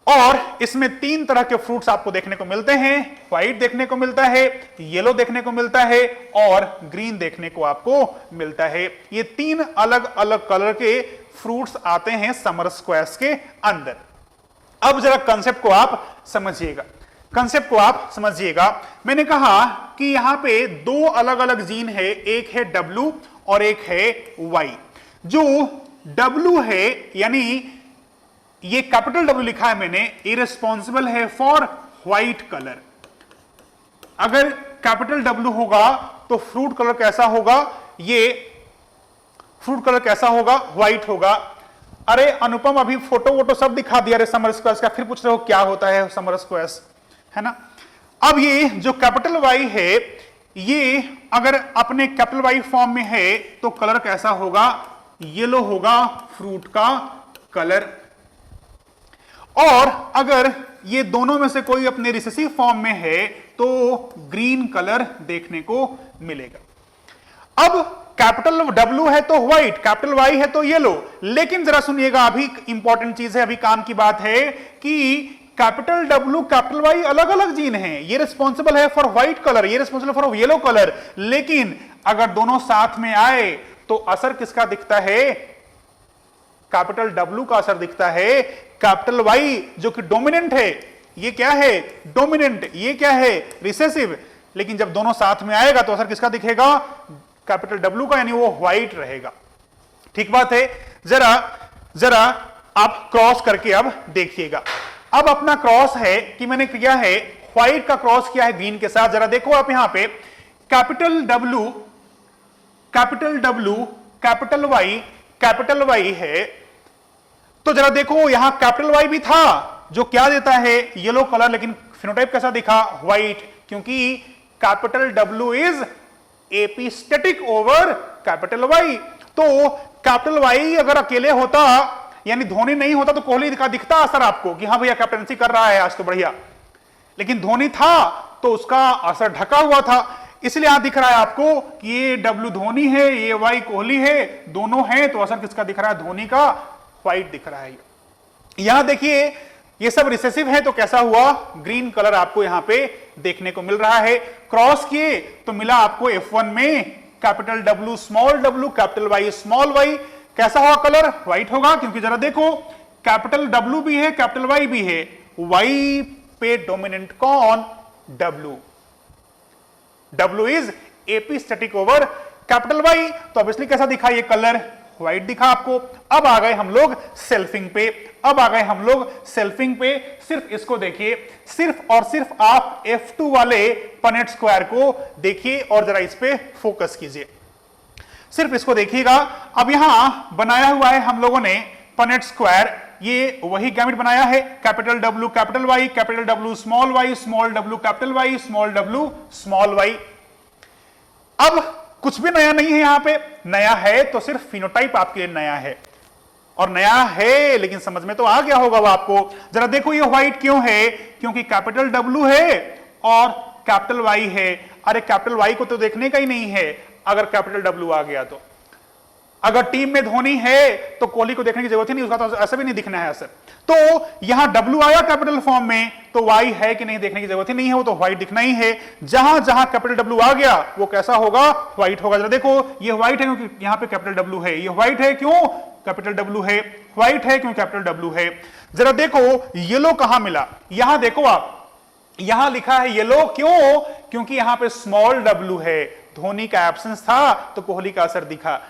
और इसमें 3 तरह के फ्रूट्स आपको देखने को मिलते हैं। व्हाइट देखने को मिलता है, येलो देखने को मिलता है, और ग्रीन देखने को आपको मिलता है। ये 3 अलग अलग कलर के फ्रूट्स आते हैं समर स्क्वैश के अंदर। अब जरा कंसेप्ट को आप समझिएगा, कंसेप्ट को आप समझिएगा। मैंने कहा कि यहां पे 2 अलग अलग जीन है, एक है W और एक है Y। जो W है, यानी ये कैपिटल W लिखा है मैंने, ये रिस्पॉन्सिबल है फॉर व्हाइट कलर। अगर कैपिटल W होगा तो फ्रूट कलर कैसा होगा? ये फ्रूट कलर कैसा होगा? व्हाइट होगा। अरे अनुपम, अभी फोटो वोटो सब दिखा दिया रे समर स्क्वैश का, फिर पूछ रहे हो क्या होता है समर स्क्वैश, है ना? अब ये जो कैपिटल वाई है, ये अगर अपने कैपिटल वाई फॉर्म में है तो कलर कैसा होगा? येलो होगा फ्रूट का कलर। और अगर ये दोनों में से कोई अपने रिसेसिव फॉर्म में है तो ग्रीन कलर देखने को मिलेगा। अब कैपिटल W है तो व्हाइट, कैपिटल Y है तो येलो। लेकिन जरा सुनिएगा, अभी इंपॉर्टेंट चीज है, अभी काम की बात है कि कैपिटल W कैपिटल Y अलग अलग जीन हैं। ये रिस्पॉन्सिबल है फॉर व्हाइट कलर, ये रिस्पॉन्सिबल फॉर येलो कलर। लेकिन अगर दोनों साथ में आए तो असर किसका दिखता है? कैपिटल W का असर दिखता है। कैपिटल Y जो कि डोमिनेंट है, ये क्या है? डोमिनेंट। ये क्या है? रिसेसिव। लेकिन जब दोनों साथ में आएगा तो असर किसका दिखेगा? कैपिटल W का, यानी वो व्हाइट रहेगा। ठीक बात है। जरा जरा आप क्रॉस करके अब देखिएगा। अब अपना क्रॉस है कि मैंने किया है व्हाइट का क्रॉस किया है ग्रीन के साथ। जरा देखो आप यहां पे कैपिटल W कैपिटल Y है, तो जरा देखो यहां कैपिटल Y भी था जो क्या देता है? Yellow colour. लेकिन फिनोटाइप कैसा दिखा? व्हाइट, क्योंकि capital W is epistatic over capital Y। तो कैपिटल Y अगर अकेले होता, यानी धोनी नहीं होता, तो कोहली का दिखता असर आपको कि हाँ भैया कैप्टनसी कर रहा है आज तो बढ़िया। लेकिन धोनी था तो उसका असर ढका हुआ था, इसलिए यहां दिख रहा है आपको कि ये डब्ल्यू धोनी है, ये वाई कोहली है, दोनों हैं, तो असर किसका दिख रहा है? धोनी का व्हाइट दिख रहा है। यहां देखिए ये सब रिसेसिव है, तो कैसा हुआ? ग्रीन कलर आपको यहां पे देखने को मिल रहा है। क्रॉस किए तो मिला आपको F1 में capital W small w, capital Y small y। कैसा होगा कलर? व्हाइट होगा, क्योंकि जरा देखो कैपिटल W भी है, कैपिटल Y भी है, Y पे डोमिनेंट कौन? W। W is epistatic over capital Y, तो ऑब्वियसली कैसा दिखा ये कलर? व्हाइट दिखा आपको। अब आ गए हम लोग सेल्फिंग पे, सिर्फ इसको देखिए, सिर्फ और सिर्फ आप F2 वाले पनेट स्क्वायर को देखिए और जरा इस पे फोकस कीजिए, सिर्फ इसको देखिएगा। अब यहां बनाया हुआ है हम लोगों ने पनेट स्क्वायर, ये वही गैमेट बनाया है, capital W capital Y, capital W small y, small w capital Y, small w small y। अब कुछ भी नया नहीं है, यहां पे नया है तो सिर्फ फिनोटाइप आपके लिए नया है, और नया है लेकिन समझ में तो आ गया होगा वो आपको। जरा देखो ये व्हाइट क्यों है? क्योंकि कैपिटल W है और कैपिटल Y है। अरे कैपिटल Y को तो देखने का ही नहीं है अगर कैपिटल W आ गया तो। अगर टीम में धोनी है तो कोहली को देखने की जरूरत ही नहीं, उसका तो ऐसा भी नहीं दिखना है असर। तो यहां W आया कैपिटल फॉर्म में तो Y है कि नहीं देखने की जरूरत ही नहीं है, वो तो व्हाइट दिखना ही है। जहां जहां कैपिटल W आ गया वो कैसा होगा? व्हाइट होगा। जरा देखो ये व्हाइट है क्योंकि यहां पे कैपिटल W है, ये व्हाइट है क्यों? कैपिटल W है, व्हाइट है क्यों? कैपिटल W है। जरा देखो येलो कहां मिला? यहां देखो आप, यहां लिखा है येलो, क्यों? क्योंकि यहां पे स्मॉल w है, धोनी का एब्सेंस था तो कोहली का असर दिखा।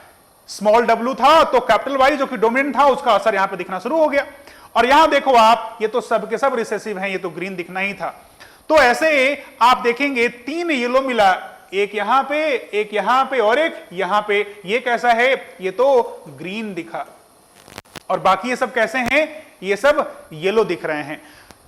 स्मॉल w था तो कैपिटल Y जो कि डोमिनेंट था उसका असर यहां पे दिखना शुरू हो गया। और यहां देखो आप, ये तो सब के सब रिसेसिव हैं, ये तो ग्रीन दिखना ही था। तो ऐसे आप देखेंगे 3 येलो मिला, एक यहां पे, एक यहां पे और एक यहां पे। ये कैसा है? ये तो ग्रीन दिखा। और बाकी ये सब कैसे हैं? ये सब येलो दिख रहे हैं।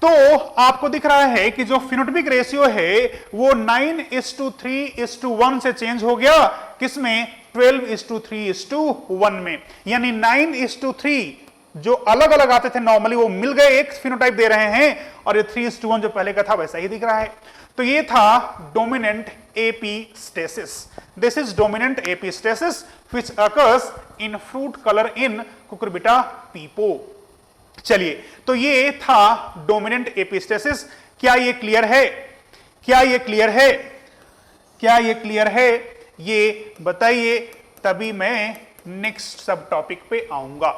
तो आपको दिख रहा है कि जो फिनोटाइपिक रेशियो है वो 9:3:1 से चेंज हो गया, किसमें? 12:3:1 में। यानी 9:3 जो अलग अलग आते थे नॉर्मली वो मिल गए, एक फिनोटाइप दे रहे हैं, और ये 3:1 जो पहले का था वैसा ही दिख रहा है। तो ये था dominant epistasis. This is dominant epistasis which occurs in fruit colour in Cucurbita pepo. चलिए, तो ये था डोमिनेंट एपिस्टेसिस। क्या ये क्लियर है? क्या ये क्लियर है? क्या ये क्लियर है? ये बताइए, तभी मैं नेक्स्ट सब टॉपिक पे आऊंगा।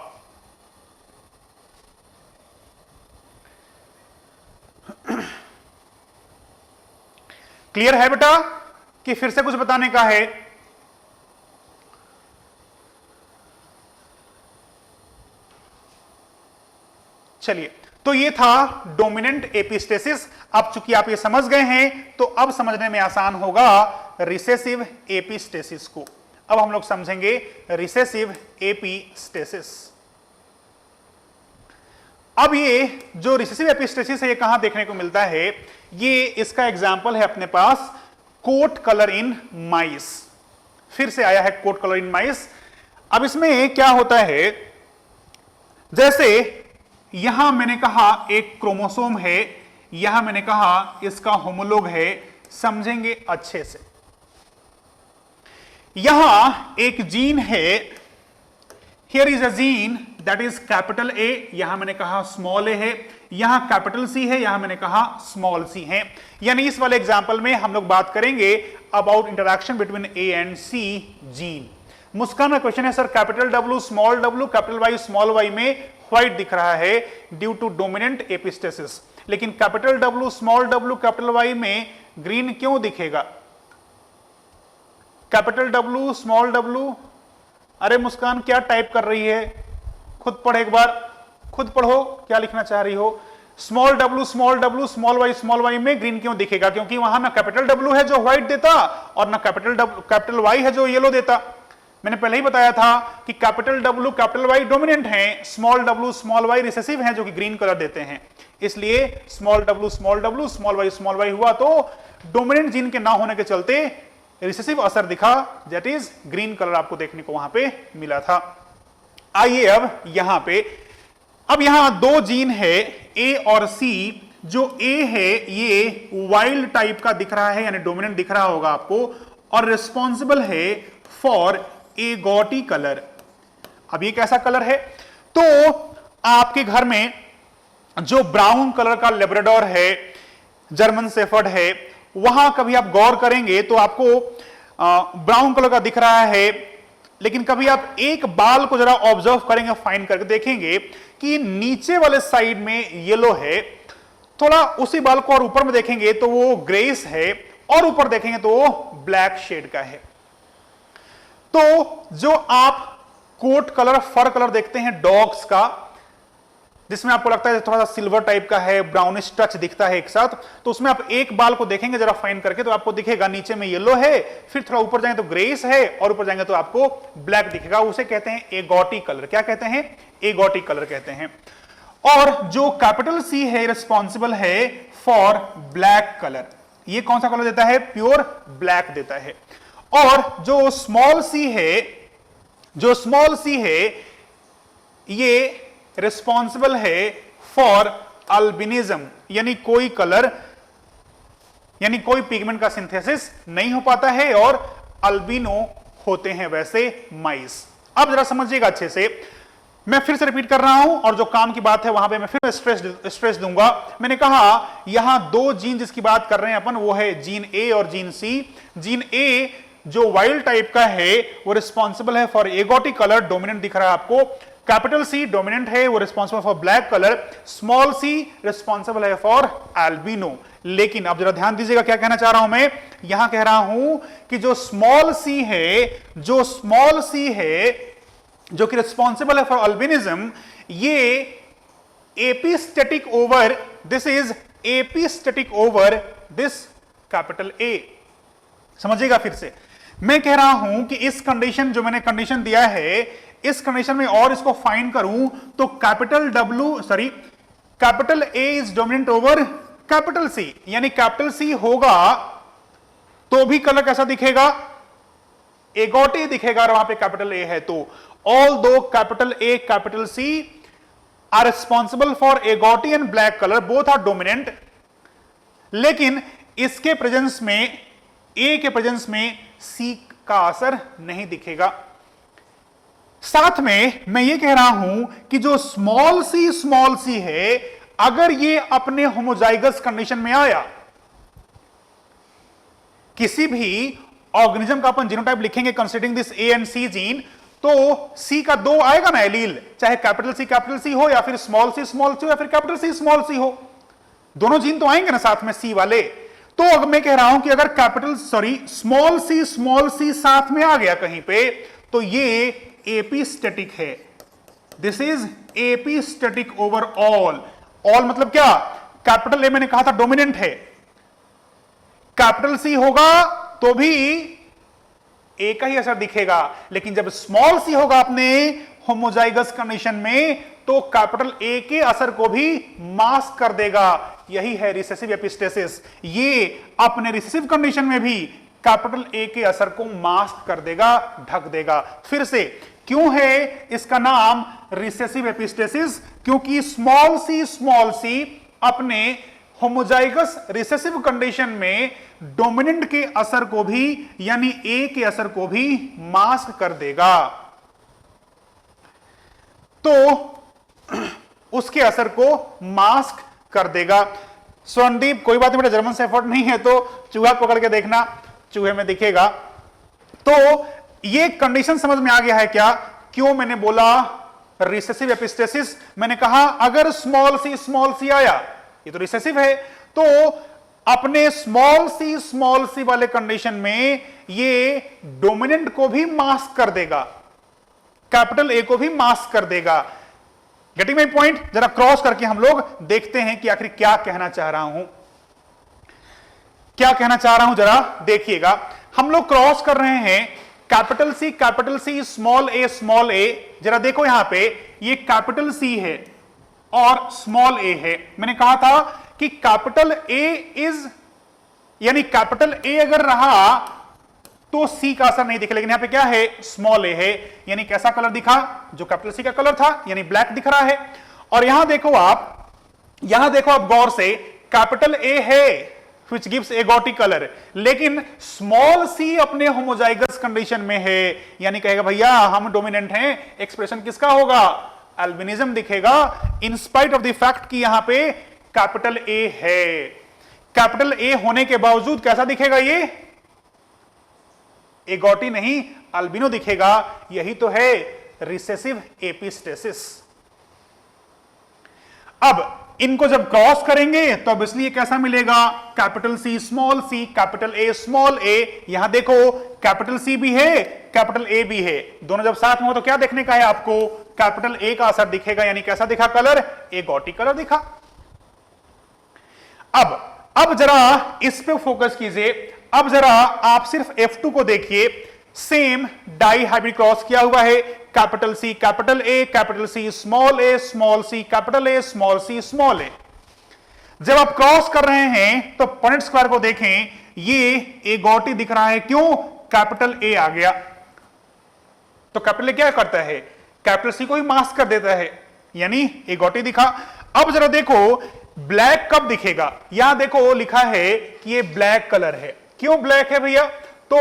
क्लियर है बेटा कि फिर से कुछ बताने का है? चलिए, तो ये था डोमिनेंट एपिस्टेसिस। अब चूंकि आप ये समझ गए हैं तो अब समझने में आसान होगा रिसेसिव एपिस्टेसिस को। अब हम लोग समझेंगे रिसेसिव एपिस्टेसिस। अब ये जो रिसेसिव एपिस्टेसिस है ये कहां देखने को मिलता है? ये इसका एग्जाम्पल है अपने पास कोट कलर इन माइस। फिर से आया है कोट कलर इन माइस। अब इसमें क्या होता है, जैसे यहां मैंने कहा एक क्रोमोसोम है, यहां मैंने कहा इसका होमोलोग है, समझेंगे अच्छे से। यहां एक जीन है, here is a gene that is capital A, यहां मैंने कहा स्मॉल ए है, यहां कैपिटल सी है, यहां मैंने कहा स्मॉल सी है। यानी इस वाले एग्जाम्पल में हम लोग बात करेंगे about interaction between A and C gene. Muskan का क्वेश्चन है, sir capital W small w capital Y small y में व्हाइट दिख रहा है ड्यू टू डोमिनेंट एपिस्टेसिस, लेकिन capital W small w capital Y में ग्रीन क्यों दिखेगा? कैपिटल W स्मॉल w, अरे मुस्कान क्या टाइप कर रही है? खुद पढ़ एक बार, खुद पढ़ो क्या लिखना चाह रही हो। Small w small w small y में ग्रीन क्यों दिखेगा? क्योंकि वहां ना कैपिटल W है जो व्हाइट देता और ना कैपिटल Y है जो येलो देता। मैंने पहले ही बताया था कि capital W capital Y dominant हैं, small w small y recessive हैं जो कि ग्रीन कलर देते हैं। इसलिए स्मॉल w स्मॉल y हुआ तो डोमिनेंट जीन के ना होने के चलते रिसेसिव असर दिखा, दैट इज ग्रीन कलर आपको देखने को वहां पे मिला था। आइए अब यहां पे, अब यहां 2 जीन है A और C, जो ए है ये वाइल्ड टाइप का दिख रहा है, यानी डोमिनेंट दिख रहा होगा आपको, और रिस्पॉन्सिबल है फॉर ए गॉटी कलर। अब ये कैसा कलर है? तो आपके घर में जो ब्राउन कलर का लेब्राडोर है, जर्मन शेफर्ड है, वहां कभी आप गौर करेंगे तो आपको ब्राउन कलर का दिख रहा है, लेकिन कभी आप एक बाल को जरा ऑब्जर्व करेंगे, फाइन करके देखेंगे कि नीचे वाले साइड में येलो है, थोड़ा उसी बाल को और ऊपर में देखेंगे तो वो ग्रेस है, और ऊपर देखेंगे तो वो ब्लैक शेड का है। तो जो आप कोट कलर, फर कलर देखते हैं डॉग्स का, जिसमें आपको लगता है थोड़ा सा सिल्वर टाइप का है, ब्राउनिश टच दिखता है एक साथ, तो उसमें आप एक बाल को देखेंगे जरा फाइन करके तो आपको दिखेगा नीचे में येलो है, फिर थोड़ा ऊपर जाएंगे तो ग्रेस है, और ऊपर जाएंगे तो आपको ब्लैक दिखेगा। उसे कहते हैं एगॉटी कलर। क्या कहते हैं? एगॉटी कलर कहते हैं। और जो कैपिटल सी है रिस्पॉन्सिबल है फॉर ब्लैक कलर। ये कौन सा कलर देता है? प्योर ब्लैक देता है। और जो स्मॉल सी है ये रिस्पॉन्सिबल है फॉर अल्बिनिज्म, यानी कोई कलर, यानी कोई पिगमेंट का सिंथेसिस नहीं हो पाता है और अल्बिनो होते हैं वैसे माइस। अब जरा समझिएगा अच्छे से, मैं फिर से रिपीट कर रहा हूं, और जो काम की बात है वहां पे मैं फिर स्ट्रेस दूंगा। मैंने कहा यहां दो जीन जिसकी बात कर रहे हैं अपन, वो है जीन ए और जीन सी। जीन ए जो वाइल्ड टाइप का है वो रिस्पॉन्सिबल है फॉर एगॉटिक कलर, डोमिनेंट दिख रहा है आपको। कैपिटल सी डोमिनेंट है, वो responsible for black colour. Small C responsible है फॉर एल्बिनो। लेकिन अब जरा ध्यान दीजिएगा क्या कहना चाह रहा हूं मैं। यहां कह रहा हूं कि जो स्मॉल सी है जो कि रिस्पॉन्सिबल है फॉर अल्बिनिज्म, ये epistatic over, this is epistatic over this capital A. समझिएगा फिर से, मैं कह रहा हूं कि इस कंडीशन, जो मैंने कंडीशन दिया है, इस कंडीशन में और इसको फाइन करूं तो capital A is dominant over capital C, यानी कैपिटल सी होगा तो भी कलर कैसा दिखेगा? एगॉटी दिखेगा, और वहां पे कैपिटल ए है तो। Although capital A, capital C are responsible for agouti and black color, both are dominant, लेकिन इसके प्रेजेंस में, A के प्रेजेंस में C का असर नहीं दिखेगा। साथ में मैं ये कह रहा हूं कि जो स्मॉल सी है, अगर ये अपने होमोजाइगस कंडीशन में आया, किसी भी ऑर्गेनिज्म का अपन जीनोटाइप लिखेंगे considering this A and C gene, तो सी का दो आएगा ना एलील, चाहे कैपिटल सी हो, या फिर स्मॉल सी हो, या फिर कैपिटल सी स्मॉल सी हो, दोनों जीन तो आएंगे ना साथ में सी वाले। तो अब मैं कह रहा हूं कि अगर स्मॉल सी साथ में आ गया कहीं पे, तो ये एपिस्टेटिक है। This is epistatic over all. All मतलब क्या? कैपिटल ए मैंने कहा था डोमिनेंट है, कैपिटल सी होगा तो भी ए का ही असर दिखेगा, लेकिन जब स्मॉल सी होगा अपने होमोजाइगस कंडीशन में, तो कैपिटल ए के असर को भी मास्क कर देगा। यही है रिसेसिव एपिस्टेसिस। ये अपने रिसेसिव कंडीशन में भी कैपिटल ए के असर को मास्क कर देगा, ढक देगा। फिर से, क्यों है इसका नाम रिसेसिव एपिस्टेसिस? क्योंकि स्मॉल सी अपने होमोजाइगस रिसेसिव कंडीशन में डोमिनेंट के असर को भी, यानी ए के असर को भी मास्क कर देगा, तो उसके असर को मास्क कर देगा। स्वरनदीप, कोई बात नहीं बेटा, जर्मन शेफर्ड नहीं है तो चूहा पकड़ के देखना, चूहे में दिखेगा। तो ये कंडीशन समझ में आ गया है क्या? क्यों मैंने बोला रिसेसिव एपिस्टेसिस? मैंने कहा अगर स्मॉल सी आया, ये तो रिसेसिव है, तो अपने स्मॉल सी वाले कंडीशन में ये डोमिनेंट को भी मास्क कर देगा, कैपिटल ए को भी मास्क कर देगा। Getting my point? जरा क्रॉस करके हम लोग देखते हैं कि आखिर क्या कहना चाह रहा हूं। जरा देखिएगा, हम लोग क्रॉस कर रहे हैं कैपिटल सी स्मॉल ए। जरा देखो यहां पे, ये कैपिटल सी है और स्मॉल ए है। मैंने कहा था कि कैपिटल ए इज, यानी कैपिटल ए अगर रहा तो सी का असर नहीं दिखे, लेकिन यहां पे क्या है? स्मॉल ए है, यानी कैसा कलर दिखा? जो कैपिटल सी का कलर था, यानी ब्लैक दिख रहा है। और यहां देखो आप गौर से, कैपिटल ए है which gives एगोटी कलर, लेकिन स्मॉल सी अपने होमोजाइगस कंडीशन में है, यानी कहेगा भैया हम डोमिनेंट हैं, एक्सप्रेशन किसका होगा, अल्बिनिज्म दिखेगा, in spite of the fact कि यहां पे कैपिटल ए है। कैपिटल ए होने के बावजूद कैसा दिखेगा ये, एगोटी नहीं अल्बिनो दिखेगा। यही तो है रिसेसिव एपिस्टेसिस। अब इनको जब क्रॉस करेंगे तो अब इसलिए कैसा मिलेगा, capital C, capital A, small a. यहां देखो कैपिटल सी भी है, कैपिटल ए भी है, दोनों जब साथ में हो तो क्या देखने का है आपको, कैपिटल ए का असर दिखेगा, यानी कैसा दिखा कलर, एगोटी कलर दिखा। अब जरा इस पे फोकस कीजिए। अब जरा आप सिर्फ F2 को देखिए, सेम डाई हाइब्रिड क्रॉस किया हुआ है, capital C, capital A, capital C, small c, capital A, small a. जब आप क्रॉस कर रहे हैं तो पॉइंट स्क्वायर को देखें, ये एगोटी दिख रहा है, क्यों, कैपिटल ए आ गया। तो कैपिटल ए क्या करता है, कैपिटल सी को ही मास्क कर देता है, यानी एगोटी दिखा। अब जरा देखो ब्लैक कब दिखेगा, यहां देखो लिखा है कि ये ब्लैक कलर है, क्यों ब्लैक है भैया, तो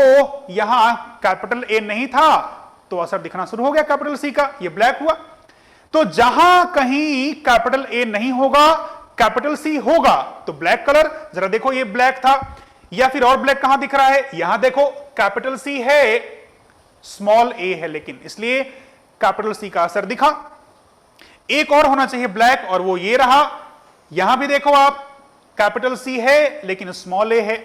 यहां कैपिटल ए नहीं था तो असर दिखना शुरू हो गया कैपिटल सी का, ये ब्लैक हुआ। तो जहां कहीं कैपिटल ए नहीं होगा, कैपिटल सी होगा, तो ब्लैक कलर। जरा देखो ये ब्लैक था, या फिर और ब्लैक कहां दिख रहा है, यहां देखो कैपिटल सी है, स्मॉल ए है, लेकिन इसलिए कैपिटल सी का असर दिखा। एक और होना चाहिए ब्लैक, और वो ये रहा। यहां भी देखो आप, कैपिटल सी है लेकिन स्मॉल ए है।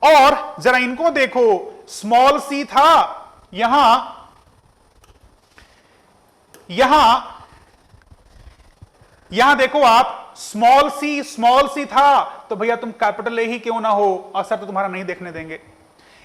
और जरा इनको देखो, स्मॉल सी था, यहां देखो आप, स्मॉल सी था, तो भैया तुम कैपिटल ए ही क्यों ना हो, असर तो तुम्हारा नहीं देखने देंगे।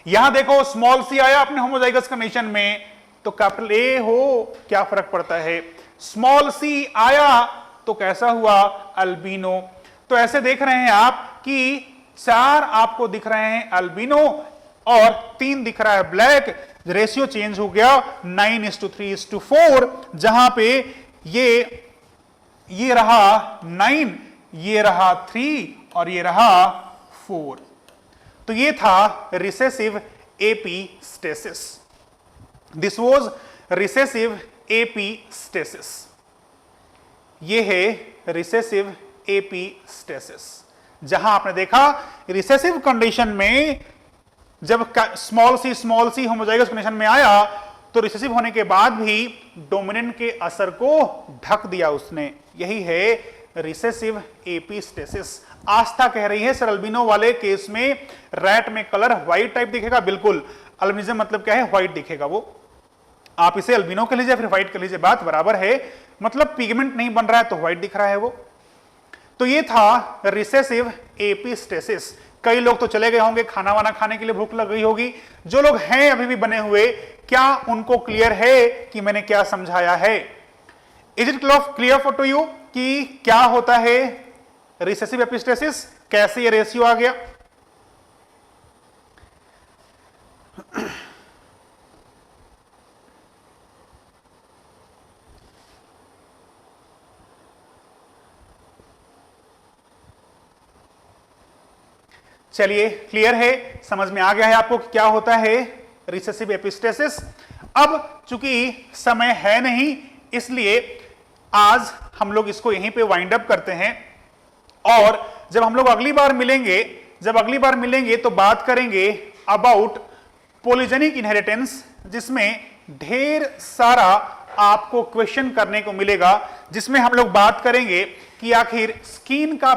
यहां देखो स्मॉल सी आया अपने होमोजाइगस कंडीशन में, तो कैपिटल ए हो, क्या फर्क पड़ता है, स्मॉल सी आया तो कैसा हुआ, अल्बिनो। तो ऐसे देख रहे हैं आप कि 4 आपको दिख रहे हैं अल्बिनो और 3 दिख रहा है ब्लैक। रेशियो चेंज हो गया 9:3:4, जहां पे ये रहा 9, ये रहा 3 और ये रहा 4। तो ये था recessive epistasis. This was recessive epistasis. ये है रिसेसिव एपिस्टेसिस, जहां आपने देखा रिसेसिव कंडीशन में जब स्मॉल सी होमोजाइगस कंडीशन में आया तो रिसेसिव होने के बाद भी डोमिनेंट के असर को ढक दिया उसने। यही है रिसेसिव एपिस्टेसिस। आस्था कह रही है सर अल्बिनो वाले केस में रैट में कलर व्हाइट टाइप दिखेगा, बिल्कुल। अल्बिनिज्म मतलब क्या है, व्हाइट दिखेगा वो। आप इसे अल्बिनो कह लीजिए फिर व्हाइट कह लीजिए, बात बराबर है। मतलब पिगमेंट नहीं बन रहा है तो व्हाइट दिख रहा है वो। तो ये था रिसेसिव एपिस्टेसिस। कई लोग तो चले गए होंगे, खाना वाना खाने के लिए भूख लग गई होगी। जो लोग हैं अभी भी बने हुए, क्या उनको क्लियर है कि मैंने क्या समझाया है? Is it clear for to you कि क्या होता है रिसेसिव एपिस्टेसिस, कैसे ये रेशियो आ गया? चलिए क्लियर है, समझ में आ गया है आपको कि क्या होता है रिसेसिव एपिस्टेसिस। अब चूंकि समय है नहीं, इसलिए आज हम लोग इसको यहीं पे वाइंड अप करते हैं। और जब हम लोग अगली बार मिलेंगे तो बात करेंगे अबाउट पॉलीजेनिक इनहेरिटेंस, जिसमें ढेर सारा आपको क्वेश्चन करने को मिलेगा, जिसमें हम लोग बात करेंगे कि आखिर स्किन का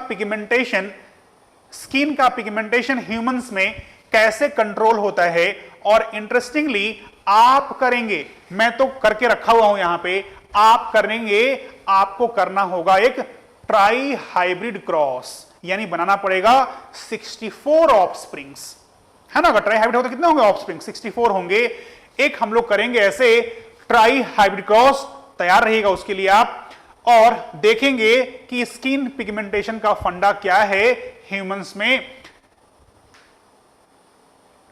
पिगमेंटेशन ह्यूमंस में कैसे कंट्रोल होता है। और इंटरेस्टिंगली आप करेंगे, मैं तो करके रखा हुआ हूं यहां पे, आप करेंगे, आपको करना होगा एक ट्राई हाइब्रिड क्रॉस, यानी बनाना पड़ेगा 64 ऑफस्प्रिंग्स, है ना। अगर ट्राई हाइब्रिड हो तो कितने होंगे ऑफस्प्रिंग, 64 होंगे। एक हम लोग करेंगे ऐसे ट्राई हाइब्रिड क्रॉस, तैयार रहिएगा उसके लिए आप। और देखेंगे कि स्किन पिगमेंटेशन का फंडा क्या है ह्यूमंस में।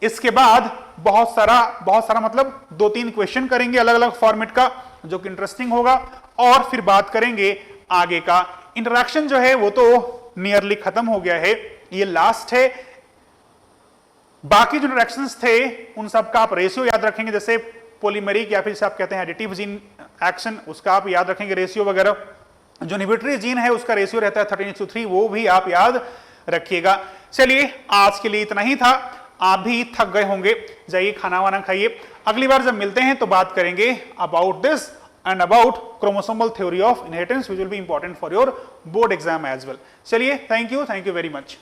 इसके बाद बहुत सारा मतलब 2-3 क्वेश्चन करेंगे अलग अलग फॉर्मेट का, जो कि इंटरेस्टिंग होगा। और फिर बात करेंगे आगे का इंटरेक्शन जो है वो तो नियरली खत्म हो गया है, ये लास्ट है। बाकी जो रिएक्शंस थे उन सब का आप रेशियो याद रखेंगे, जैसे पॉलीमेरिक या फिर जिसे आप कहते हैं एडिटिव जीन एक्शन, उसका आप याद रखेंगे रेशियो वगैरह। जो इनहिबिटरी जीन है उसका रेशियो रहता है 13:3, वो भी आप याद रखिएगा। चलिए आज के लिए इतना ही था, आप भी थक गए होंगे, जाइए खाना वाना खाइए। अगली बार जब मिलते हैं तो बात करेंगे about this and about chromosomal theory of inheritance, which will be important for your board exam as well. चलिए, थैंक यू वेरी मच।